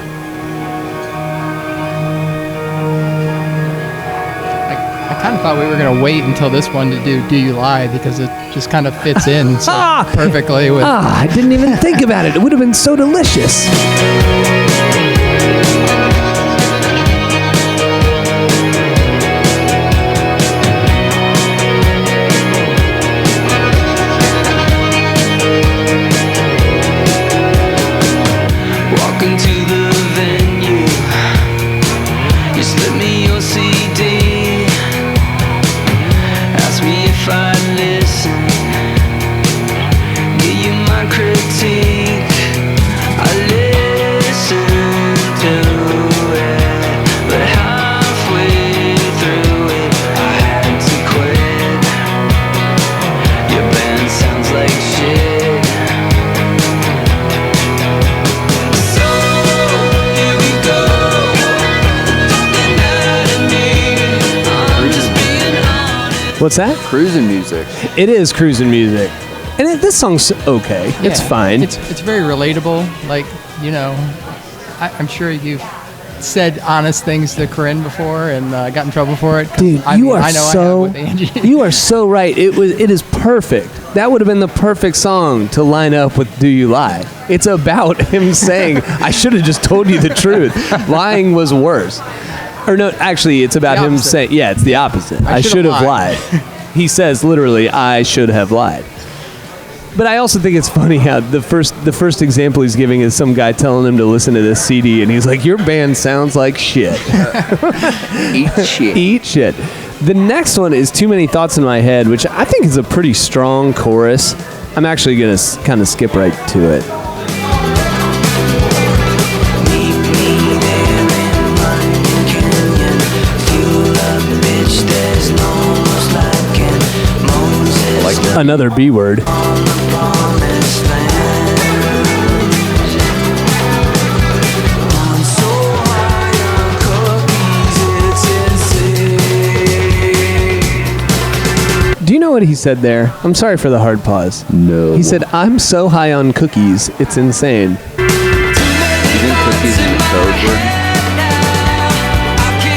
I kind of thought we were going to wait until this one to do You Lie, because it just kind of fits in so perfectly with...
I didn't even think about it. It would have been so delicious.
Walking to the venue, you slip me your CD, ask me if I'd listen, give you my critique. I listened to it, but halfway through it I had to quit. Your band sounds like shit.
What's that?
Cruising music.
It is cruising music. And this song's okay. It's
Yeah,
fine.
It's very relatable. Like, you know, I'm sure you've said honest things to Corinne before and got in trouble for it.
Dude,
I know I have with Angie.
You are so right. It is perfect. That would have been the perfect song to line up with Do You Lie. It's about him saying, I should have just told you the truth. Lying was worse. Or no, actually, it's about him saying, yeah, it's the opposite. I should have lied. He says literally, I should have lied. But I also think it's funny how the first example he's giving is some guy telling him to listen to this CD, and he's like, your band sounds like shit.
Eat shit.
Eat shit. The next one is Too Many Thoughts in My Head, which I think is a pretty strong chorus. I'm actually going to kind of skip right to it. Another B word. Do you know what he said there? I'm sorry for the hard pause.
No.
He said, I'm so high on cookies, it's insane.
You think cookies is a code word?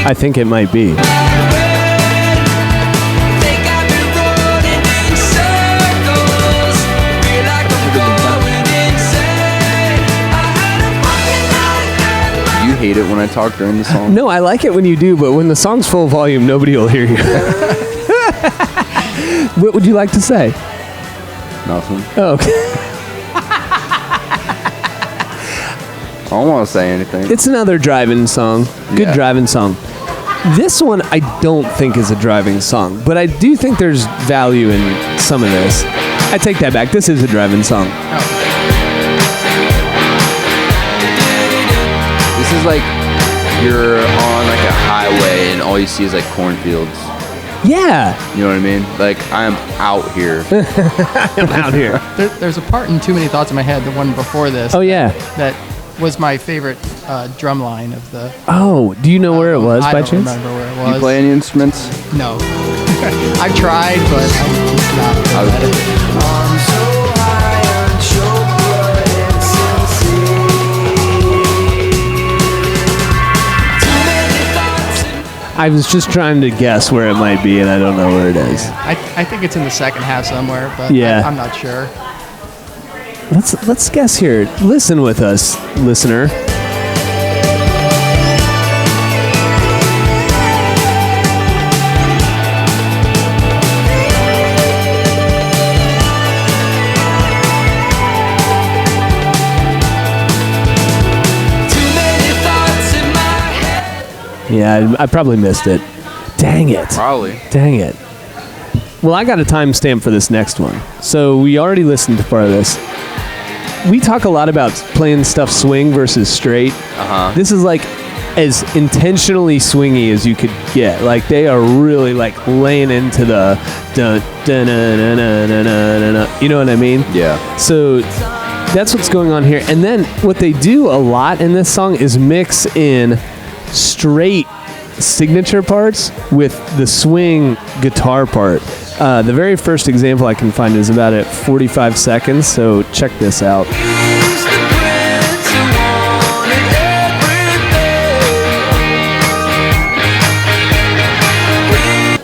I think it might be.
You hate it when I talk during the song?
No, I like it when you do, but when the song's full volume, nobody will hear you. What would you like to say?
Nothing.
Oh, okay.
I don't want to say anything.
It's another driving song. Good
Yeah.
driving song. This one I don't think is a driving song, but I do think there's value in some of this. I take that back. This is a driving song.
This is like you're on like a highway and all you see is like cornfields.
Yeah.
You know what I mean? Like, I am out here.
I'm out here.
There's a part in Too Many Thoughts in My Head, the one before this.
Oh, yeah.
That was my favorite drum line of the.
Oh, do you know where it was by
I don't
chance?
remember where it
Do
was.
you play any instruments?
No. I've tried, but I'm just not good at it.
I'm so high on chocolate and too many thoughts.
I was just trying to guess where it might be, and I don't know where it is.
I think it's in the second half somewhere, but
Yeah.
I'm not sure.
Let's guess here. Listen with us, listener. Yeah, I probably missed it. Dang it.
Probably.
Dang it. Well, I got a timestamp for this next one. So we already listened to part of this. We talk a lot about playing stuff swing versus straight.
Uh-huh.
This is like as intentionally swingy as you could get. Like they are really like laying into the dun, dun, dun, dun, dun, dun, dun, dun, you know what I mean?
Yeah.
So that's what's going on here. And then what they do a lot in this song is mix in straight signature parts with the swing guitar part. The very first example I can find is about at 45 seconds, so check this out.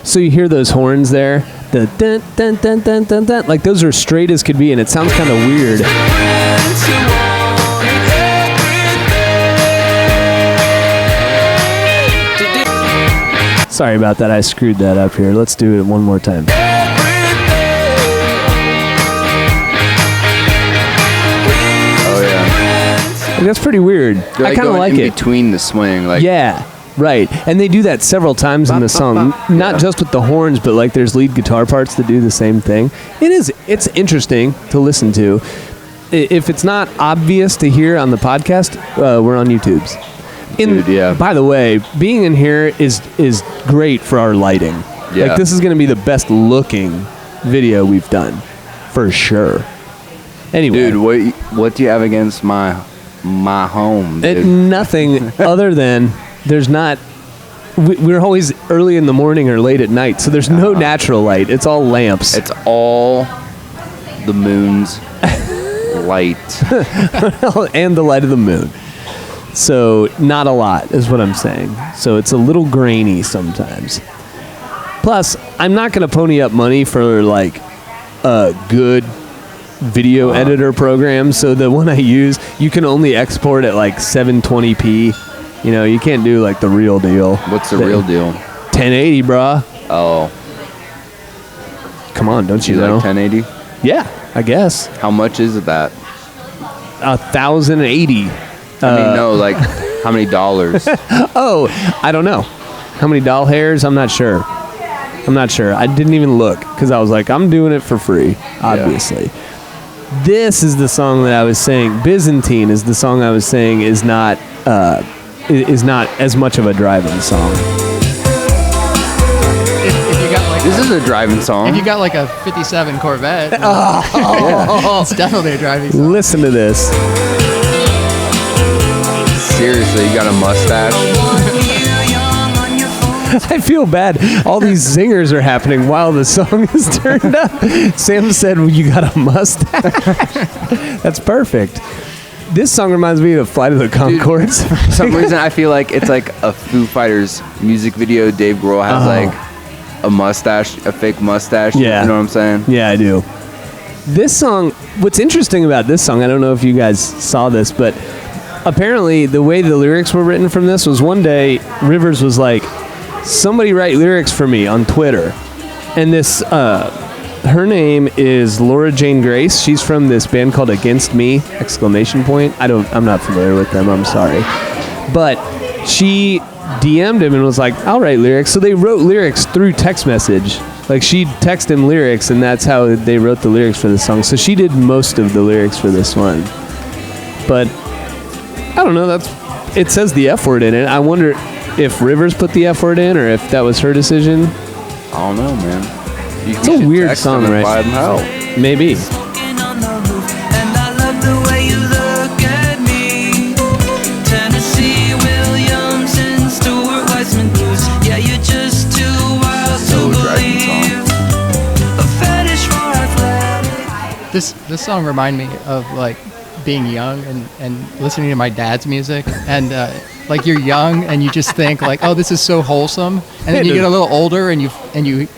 So you hear those horns there, the dun dun dun dun dun dun, like those are straight as could be, and it sounds kind of weird. Sorry about that, I screwed that up here. Let's do it one more time.
Oh, yeah.
Like, that's pretty weird.
They're
I kind of
going
like
in
it.
between the swing. Like,
Yeah, right. And they do that several times in the song. Not
Yeah.
just with the horns, but like there's lead guitar parts that do the same thing. It's interesting to listen to. If it's not obvious to hear on the podcast, we're on YouTube's.
Dude, yeah.
By the way, being in here is great for our lighting.
Yeah.
Like this is going to be the best looking video we've done, for sure. Anyway,
dude, what do you have against my home? Dude?
nothing other than there's not. We're always early in the morning or late at night, so there's no natural light. It's all lamps.
It's all the moon's light.
And the light of the moon. So not a lot is what I'm saying. So it's a little grainy sometimes. Plus, I'm not going to pony up money for like a good video editor program. So the one I use, you can only export at like 720p. You know, you can't do like the real deal.
What's the real deal?
1080, bruh.
Oh,
Come on, don't you
you
know?
like 1080?
Yeah, I guess.
How much is that?
1,080.
I mean, no, like how many dollars?
Oh, I don't know. How many doll hairs? I'm not sure. I didn't even look because I was like, I'm doing it for free, obviously. This is the song that I was saying. Byzantine is the song I was saying is not as much of a driving song.
If you got like
This is a driving song.
if you got like a 57 Corvette,
Oh.
it's definitely a driving song.
Listen to this.
Seriously, you got a mustache?
I feel bad. All these zingers are happening while the song is turned up. Sam said, well, you got a mustache. That's perfect. This song reminds me of Flight of the Conchords.
For some reason, I feel like it's like a Foo Fighters music video. Dave Grohl has like a mustache, a fake mustache.
Yeah.
You know what I'm saying?
Yeah, I do. This song, what's interesting about this song, I don't know if you guys saw this, but apparently the way the lyrics were written from this was one day Rivers was like, somebody write lyrics for me on Twitter. And this, her name is Laura Jane Grace. She's from this band called Against Me, ! I'm not familiar with them, I'm sorry. But she DM'd him and was like, I'll write lyrics. So they wrote lyrics through text message. Like she texted him lyrics and that's how they wrote the lyrics for the song. So she did most of the lyrics for this one. But I don't know, it says the F word in it. I wonder if Rivers put the F word in or if that was her decision.
don't know, man.
It's a weird song, right?
Buy them help.
Maybe.
Smoking on the roof, and I love the way you look at me. Tennessee Williams and Stuart Weitzman blues. Yeah, you're just too wild
So
to
driving
believe. A fetish for athletic.
This song remind me of like being young and listening to my dad's music, and like you're young and you just think like, oh, this is so wholesome, and then you get a little older and you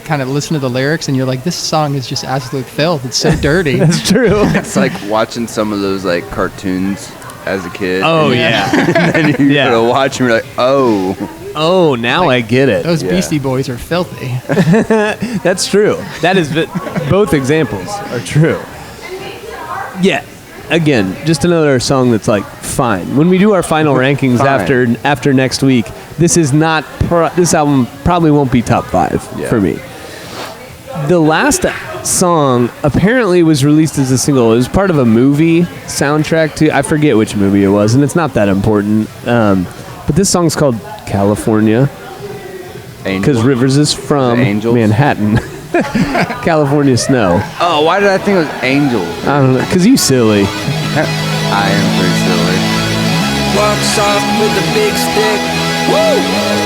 kind of listen to the lyrics and you're like, this song is just absolute filth. It's so dirty.
That's true.
It's like watching some of those like cartoons as a kid.
Oh, yeah.
And then you
Yeah.
go to watch them, you're like, oh.
Oh, now I get it.
Those
Yeah.
Beastie Boys are filthy.
That's true. That is both examples are true. Yeah. Again, just another song that's like fine. When we do our final rankings
Fine.
after next week, this is not this album probably won't be top 5
Yeah.
for me. The last song apparently was released as a single. It was part of a movie soundtrack to, I forget which movie it was, and it's not that important. But this song's called California because
Angels.
Rivers is from
Angels?
Manhattan. California snow.
Oh, why did I think it was Angels?
I don't know, because you silly.
I am pretty silly.
Walks off with a big stick. Woo!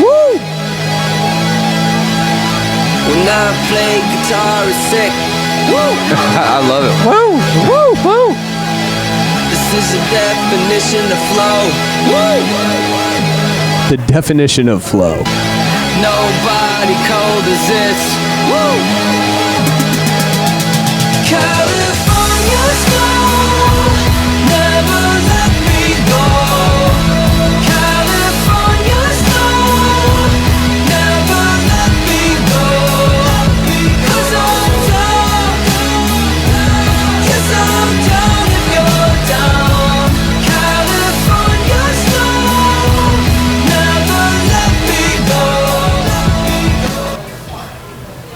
Woo!
When I play guitar, it's sick. Woo!
I love it.
Woo! Woo! Woo!
This is a definition of flow. Woo!
The definition of flow.
Nobody cold as this. Woo! California snow, never let me go. California snow, never let me go. 'Cause I'm down, yes I'm down if you're down. California snow, never let me go.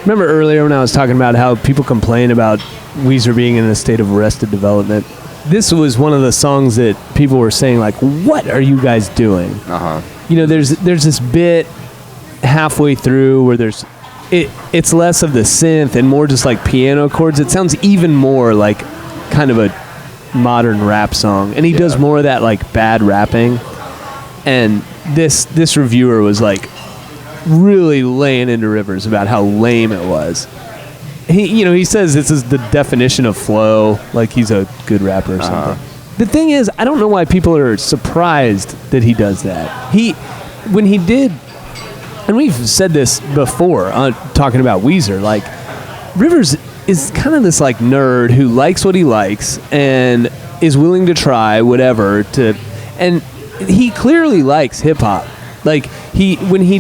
Remember earlier when I was talking about how people complain about Weezer being in a state of arrested development? This was one of the songs that people were saying, like, what are you guys doing?
Uh-huh.
You know, there's this bit halfway through where it's less of the synth and more just like piano chords. It sounds even more like kind of a modern rap song. And he does more of that like bad rapping. And this reviewer was like really laying into Rivers about how lame it was. He says this is the definition of flow, like he's a good rapper or something. The thing is, I don't know why people are surprised that he does that. When he did, and we've said this before, talking about Weezer, like Rivers is kind of this like nerd who likes what he likes and is willing to try whatever and he clearly likes hip hop. Like when he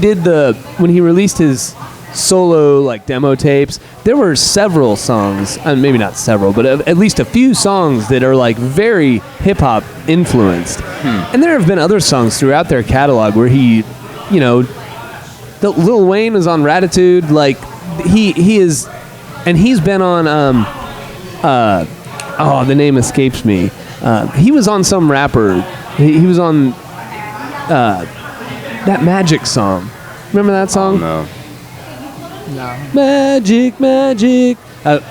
released his solo like demo tapes, there were several songs, maybe not several, but at least a few songs that are like very hip hop influenced. And there have been other songs throughout their catalog where he, the Lil Wayne was on Ratitude, like he is, and he's been on the name escapes me. He was on some rapper. He was on that Magic song. Remember that song?
No.
No.
Magic.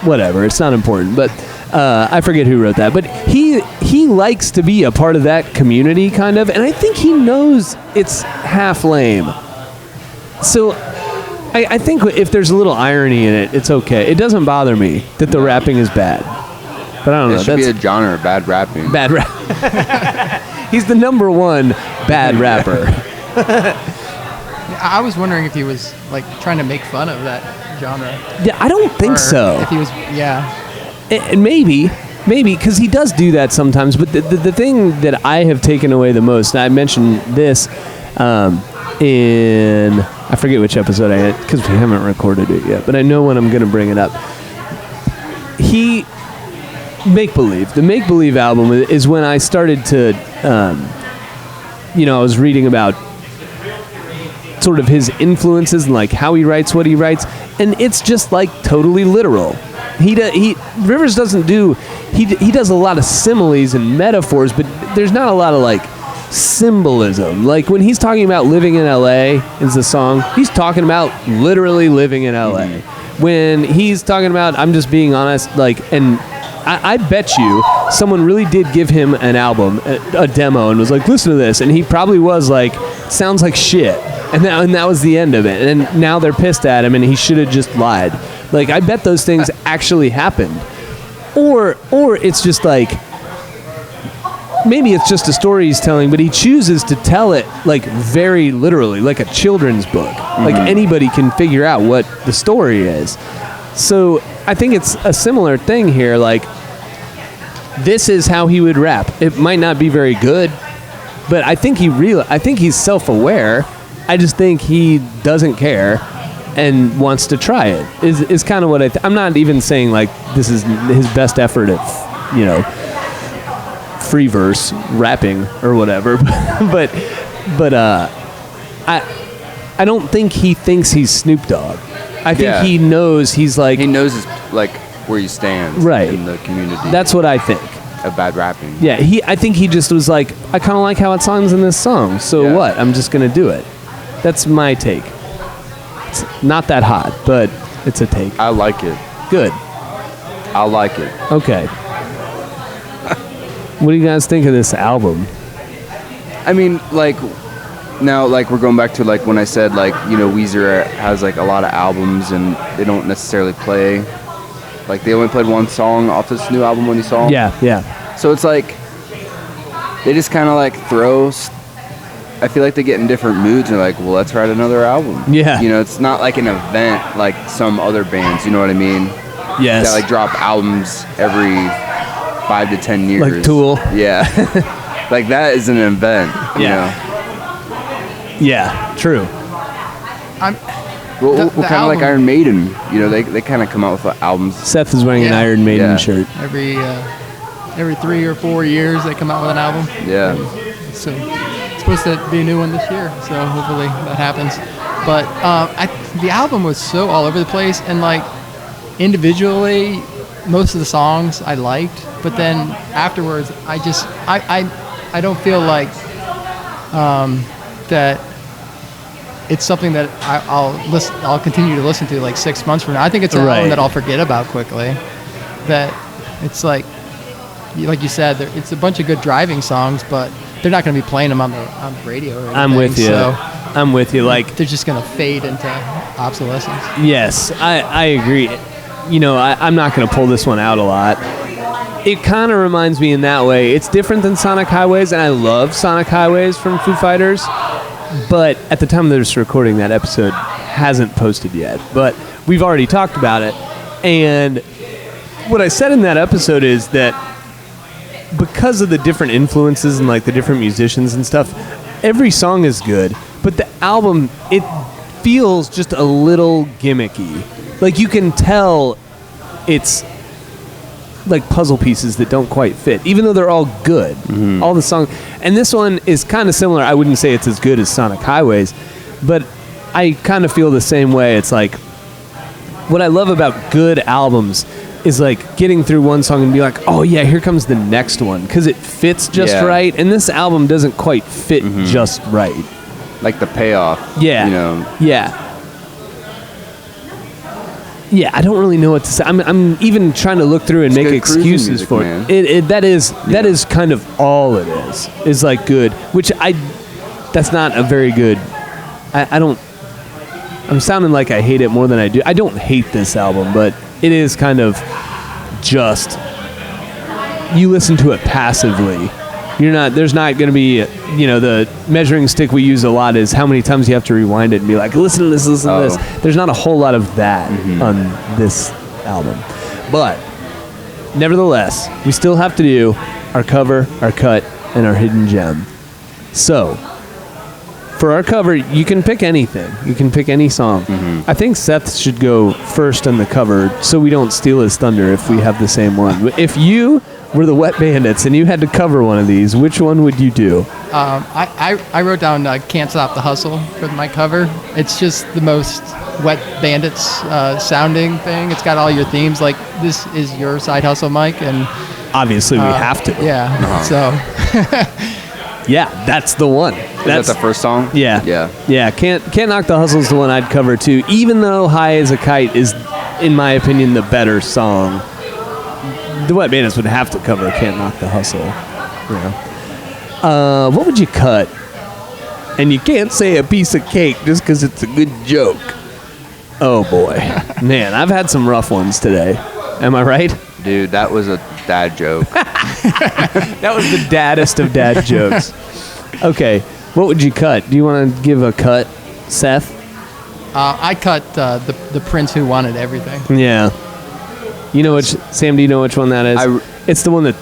Whatever, it's not important. But I forget who wrote that. But he likes to be a part of that community, kind of. And I think he knows it's half lame. So I think if there's a little irony in it, it's okay. It doesn't bother me that the rapping is bad. But I don't know.
It should be a genre, bad rapping.
Bad rap. He's the number one bad rapper.
I was wondering if he was like trying to make fun of that genre.
Yeah, I don't think
Or
so.
If he was, yeah.
And maybe because he does do that sometimes. But the thing that I have taken away the most, and I mentioned this in, I forget which episode I had because we haven't recorded it yet, but I know when I'm going to bring it up. The Make Believe album is when I started to, I was reading about sort of his influences and like how he writes what he writes, and it's just like totally literal. Rivers doesn't do, he does a lot of similes and metaphors, but there's not a lot of like symbolism. Like when he's talking about living in LA is the song, he's talking about literally living in LA. When he's talking about, I'm just being honest, like, and I bet you someone really did give him an album, a demo, and was like, listen to this, and he probably was like, sounds like shit, and that was the end of it. And now they're pissed at him, and he should have just lied. Like, I bet those things actually happened, or it's just like, maybe it's just a story he's telling, but he chooses to tell it like very literally, like a children's book. Like anybody can figure out what the story is. So I think it's a similar thing here. Like, this is how he would rap. It might not be very good, but I think he's self-aware. I just think he doesn't care and wants to try it. Is kind of what I'm not even saying like this is his best effort at, free verse rapping or whatever, but I don't think he thinks he's Snoop Dogg. I think he knows he's like,
he knows his, like where he stands
right
in the community.
That's what I think.
Of bad rapping.
Yeah, I think he just was like, I kind of like how it sounds in this song, so what? I'm just gonna do it. That's my take. It's not that hot, but it's a take.
I like it.
Good.
I like it.
Okay. What do you guys think of this album?
I mean, like, now, like, we're going back to, like, when I said, like, Weezer has, like, a lot of albums and they don't necessarily play. Like, they only played one song off this new album when you saw them.
Yeah.
So it's like, they just kind of, like, I feel like they get in different moods and they're like, well, let's write another album.
Yeah.
It's not like an event like some other bands, you know what I mean?
Yes.
That, like, drop albums every 5 to 10 years.
Like Tool.
Yeah. Like, that is an event, you know?
Yeah, true.
Well, kind of like Iron Maiden, they kind of come out with albums.
Seth is wearing an Iron Maiden shirt.
Every 3 or 4 years they come out with an album.
Yeah.
So it's supposed to be a new one this year, so hopefully that happens. But the album was so all over the place, and like individually, most of the songs I liked, but then afterwards, I don't feel like that it's something that I'll continue to listen to like 6 months from now. I think it's an album that I'll forget about quickly. That it's like you said, it's a bunch of good driving songs, but they're not going to be playing them on the radio or anything.
I'm with you.
So
I'm with you. Like,
they're just going to fade into obsolescence.
Yes, I agree. I'm not going to pull this one out a lot. It kind of reminds me in that way. It's different than Sonic Highways, and I love Sonic Highways from Foo Fighters. But at the time of this recording, that episode hasn't posted yet. But we've already talked about it. And what I said in that episode is that because of the different influences and like the different musicians and stuff, every song is good. But the album, it feels just a little gimmicky. Like you can tell it's like puzzle pieces that don't quite fit, even though they're all good. All the songs, and this one is kind of similar. I wouldn't say it's as good as Sonic Highways, but I kind of feel the same way. It's like what I love about good albums is like getting through one song and be like, oh yeah, here comes the next one, because it fits just right. And this album doesn't quite fit just right.
Like the payoff.
Yeah, I don't really know what to say. I'm even trying to look through and make excuses
music,
for
man.
it. That is kind of all it is. Is like good, which that's not a very good. I'm sounding like I hate it more than I do. I don't hate this album, but it is kind of just you listen to it passively. There's not going to be, the measuring stick we use a lot is how many times you have to rewind it and be like, listen to this, listen to this. There's not a whole lot of that on this album. But nevertheless, we still have to do our cover, our cut, and our hidden gem. So for our cover, you can pick anything. You can pick any song. I think Seth should go first on the cover so we don't steal his thunder if we have the same one. If you were the Wet Bandits and you had to cover one of these, which one would you do?
I wrote down Can't Stop the Hustle for my cover. It's just the most Wet Bandits sounding thing. It's got all your themes. Like, this is your side hustle, Mike. And
obviously we have to.
Yeah. So
Yeah, that's the one.
That's the first song?
Yeah.
Yeah.
Yeah, Can't Knock the Hustle's the one I'd cover too, even though High as a Kite is, in my opinion, the better song. The Wet Bandits would have to cover Can't Knock the Hustle. Yeah. What would you cut? And you can't say a piece of cake just because it's a good joke. Oh, boy. Man, I've had some rough ones today. Am I right?
Dude, that was a dad joke.
That was the daddest of dad jokes. Okay, what would you cut? Do you want to give a cut, Seth?
I cut the Prince Who Wanted Everything.
Yeah. You know which, Sam, do you know which one that is? It's the one that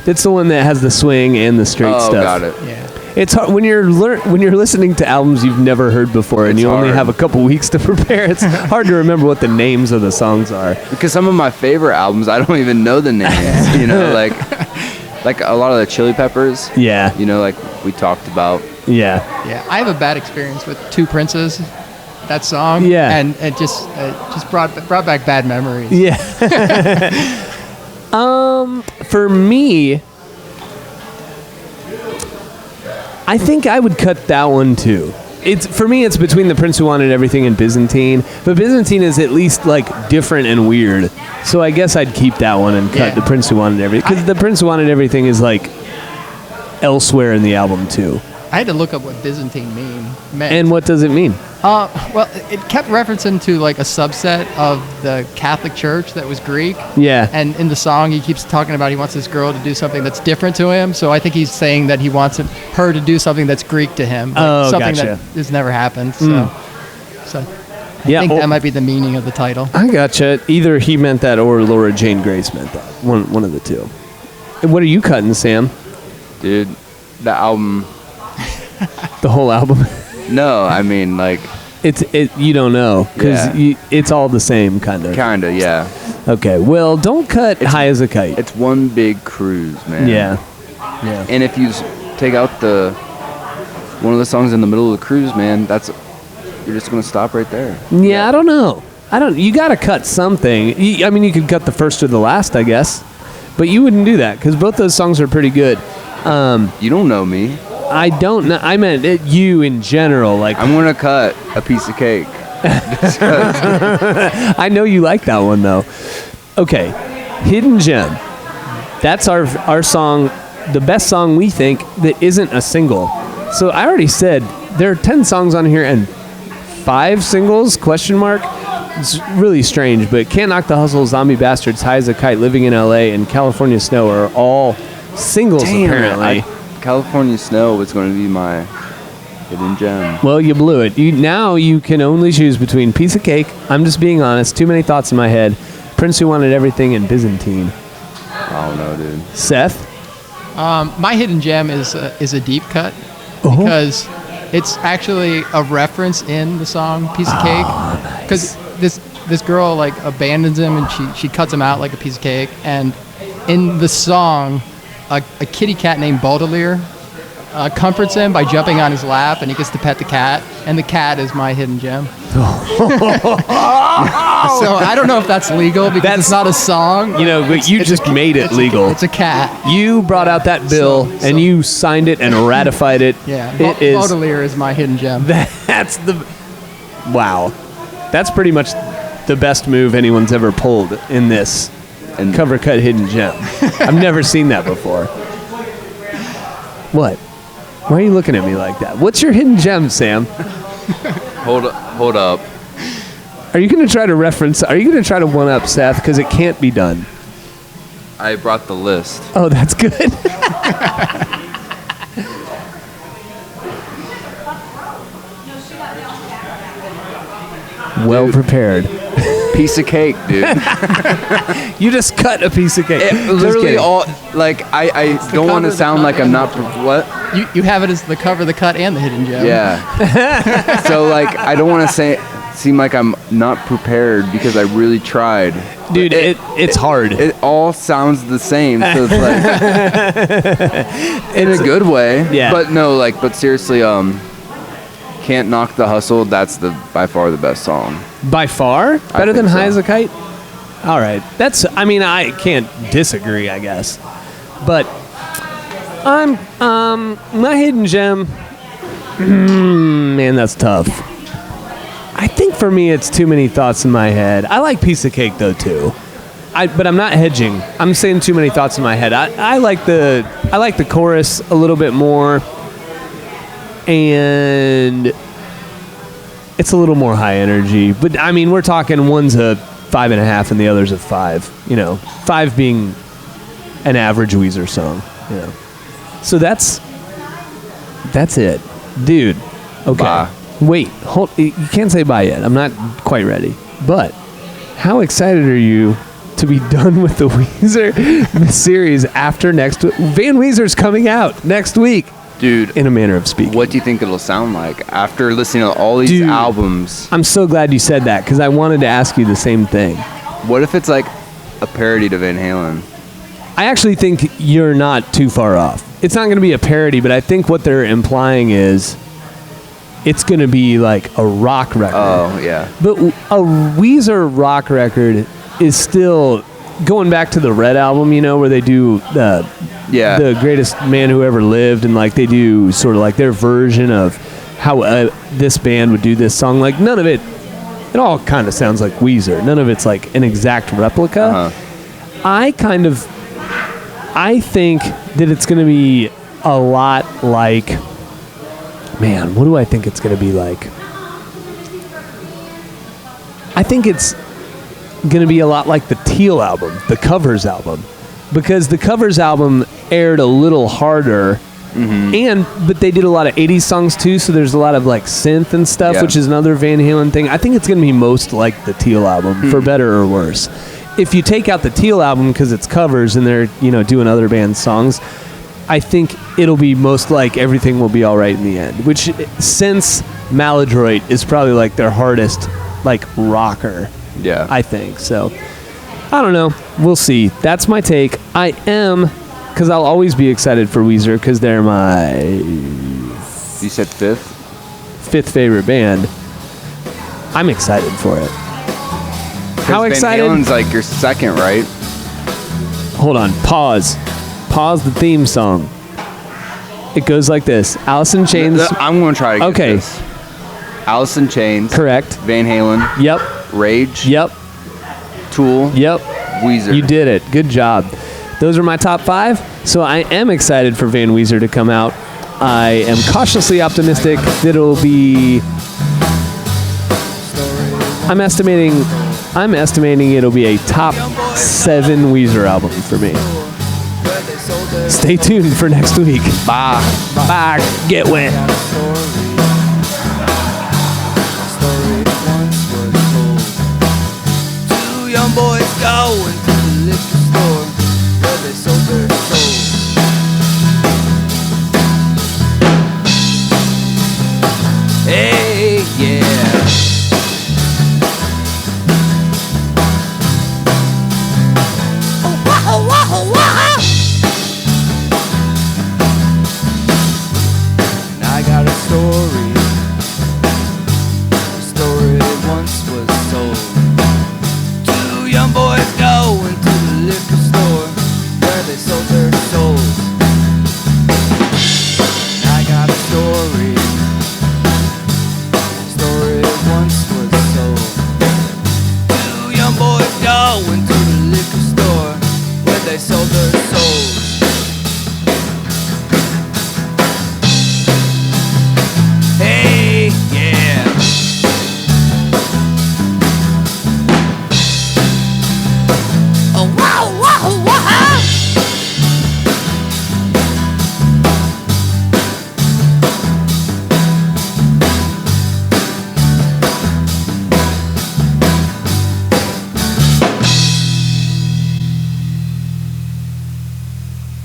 it's the one that has the swing and the straight stuff.
Oh, got it.
Yeah.
It's hard when you're listening to albums you've never heard before and you only have a couple weeks to prepare. It's hard to remember what the names of the songs are.
Because some of my favorite albums, I don't even know the names. You know, like a lot of the Chili Peppers.
Yeah.
You know, like we talked about.
Yeah.
Yeah, I have a bad experience with Two Princes, that song.
Yeah.
And it just brought back bad memories.
Yeah. For me, I think I would cut that one too. For me, it's between The Prince Who Wanted Everything and Byzantine, but Byzantine is at least like different and weird. So I guess I'd keep that one and cut The Prince Who Wanted Everything, because The Prince Who Wanted Everything is like elsewhere in the album too.
I had to look up what Byzantine meant.
And what does it mean?
Well, it kept referencing to like a subset of the Catholic Church that was Greek.
Yeah.
And in the song, he keeps talking about he wants this girl to do something that's different to him. So I think he's saying that he wants her to do something that's Greek to him. Like something
gotcha.
that has never happened. So I think that might be the meaning of the title.
I gotcha. Either he meant that or Laura Jane Grace meant that. One of the two. And what are you cutting, Sam?
Dude, the album.
The whole album?
No, I mean, like...
You don't know, because it's all the same, kind of.
Kind of, yeah.
Okay, well, don't cut High as a Kite.
It's one big cruise, man.
Yeah.
And if you take out one of the songs in the middle of the cruise, man, you're just going to stop right there.
Yeah, I don't know. You got to cut something. I mean, you could cut the first or the last, I guess. But you wouldn't do that, because both those songs are pretty good.
You don't know me.
I don't know. I meant you in general. Like
I'm gonna cut a piece of cake.
I know you like that one though. Okay, Hidden Gem. That's our song, the best song we think that isn't a single. So I already said there are 10 songs on here and 5 singles? ? It's really strange, but Can't Knock the Hustle, Zombie Bastards, High as a Kite, Living in LA, and California Snow are all singles.
Damn,
apparently.
California Snow was going to be my hidden gem.
Well, you blew it. Now you can only choose between Piece of Cake, I'm just being honest, too many thoughts in my head, Prince Who Wanted Everything, and Byzantine.
I don't know, dude.
Seth?
My hidden gem is a deep cut because it's actually a reference in the song Piece of Cake. Because this girl like abandons him and she cuts him out like a piece of cake. And in the song, a kitty cat named Baudelaire comforts him by jumping on his lap, and he gets to pet the cat, and the cat is my hidden gem. So I don't know if that's legal because it's not a song.
You know, but you just made it legal.
It's a cat.
You brought out that bill, and you signed it and ratified it.
Yeah,
Baudelaire
is my hidden gem.
That's wow. That's pretty much the best move anyone's ever pulled in this. And cover cut hidden gem. I've never seen that before. What? Why are you looking at me like that? What's your hidden gem, Sam?
Hold up.
Are you going to try to one up Seth? Because it can't be done.
I brought the list.
Oh, that's good. Well prepared.
Piece of cake, dude.
You just cut a piece of cake.
Literally all, like, I don't want to sound like I'm not, what?
You have it as the cover, the cut, and the hidden gem.
Yeah. So, like, I don't want to seem like I'm not prepared because I really tried.
Dude, it's hard.
It all sounds the same, so it's like, in a good way.
Yeah.
But seriously, Can't Knock the Hustle, that's by far the best song.
By far? Better than High as a Kite? All right. I can't disagree, I guess. But My hidden gem. Man, that's tough. I think for me, it's Too Many Thoughts in My Head. I like Piece of Cake though too. But I'm not hedging. I'm saying Too Many Thoughts in My Head. I like the chorus a little bit more, and it's a little more high energy. But I mean, we're talking one's a 5.5 and the other's a 5. You know, 5 being an average Weezer song. You know, so that's it, dude. Okay.
Bye.
Wait, hold. You can't say bye yet. I'm not quite ready. But how excited are you to be done with the Weezer series after next week? Van Weezer's coming out next week.
Dude,
in a manner of speaking.
What do you think it'll sound like after listening to all these albums?
I'm so glad you said that because I wanted to ask you the same thing.
What if it's like a parody to Van Halen?
I actually think you're not too far off. It's not going to be a parody, but I think what they're implying is it's going to be like a rock record.
Oh, yeah.
But a Weezer rock record is still going back to the Red album, you know, where they do the greatest man who ever lived, and like they do sort of like their version of how this band would do this song. Like none of it all kind of sounds like Weezer. None of it's like an exact replica.
Uh-huh.
I think that it's going to be a lot like, man, what do I think it's going to be like? I think it's going to be a lot like the Teal album, the Covers album, because the Covers album aired a little harder, but they did a lot of 80s songs too, so there's a lot of like synth and stuff, which is another Van Halen thing. I think it's going to be most like the Teal album, for better or worse. If you take out the Teal album because it's covers and they're, you know, doing other bands' songs, I think it'll be most like Everything Will Be Alright in the end, which since Maladroit is probably like their hardest like rocker.
Yeah.
I think. So, I don't know. We'll see. That's my take. I am, because I'll always be excited for Weezer because they're my...
You said
5th favorite band. I'm excited for it. How excited?
Van Halen's like your second, right?
Hold on. Pause the theme song. It goes like this. Alice in Chains.
I'm going to try to get this. Alice in Chains.
Correct.
Van Halen.
Yep.
Rage.
Yep.
Tool.
Yep.
Weezer.
You did it. Good job. Those are my top 5. So I am excited for Van Weezer to come out. I am cautiously optimistic that it'll be... I'm estimating it'll be a top 7 Weezer album for me. Stay tuned for next week.
Bye.
Bye. Get wet.
Two young boys going to the liquor store where they sold their souls. Hey, yeah. I got a story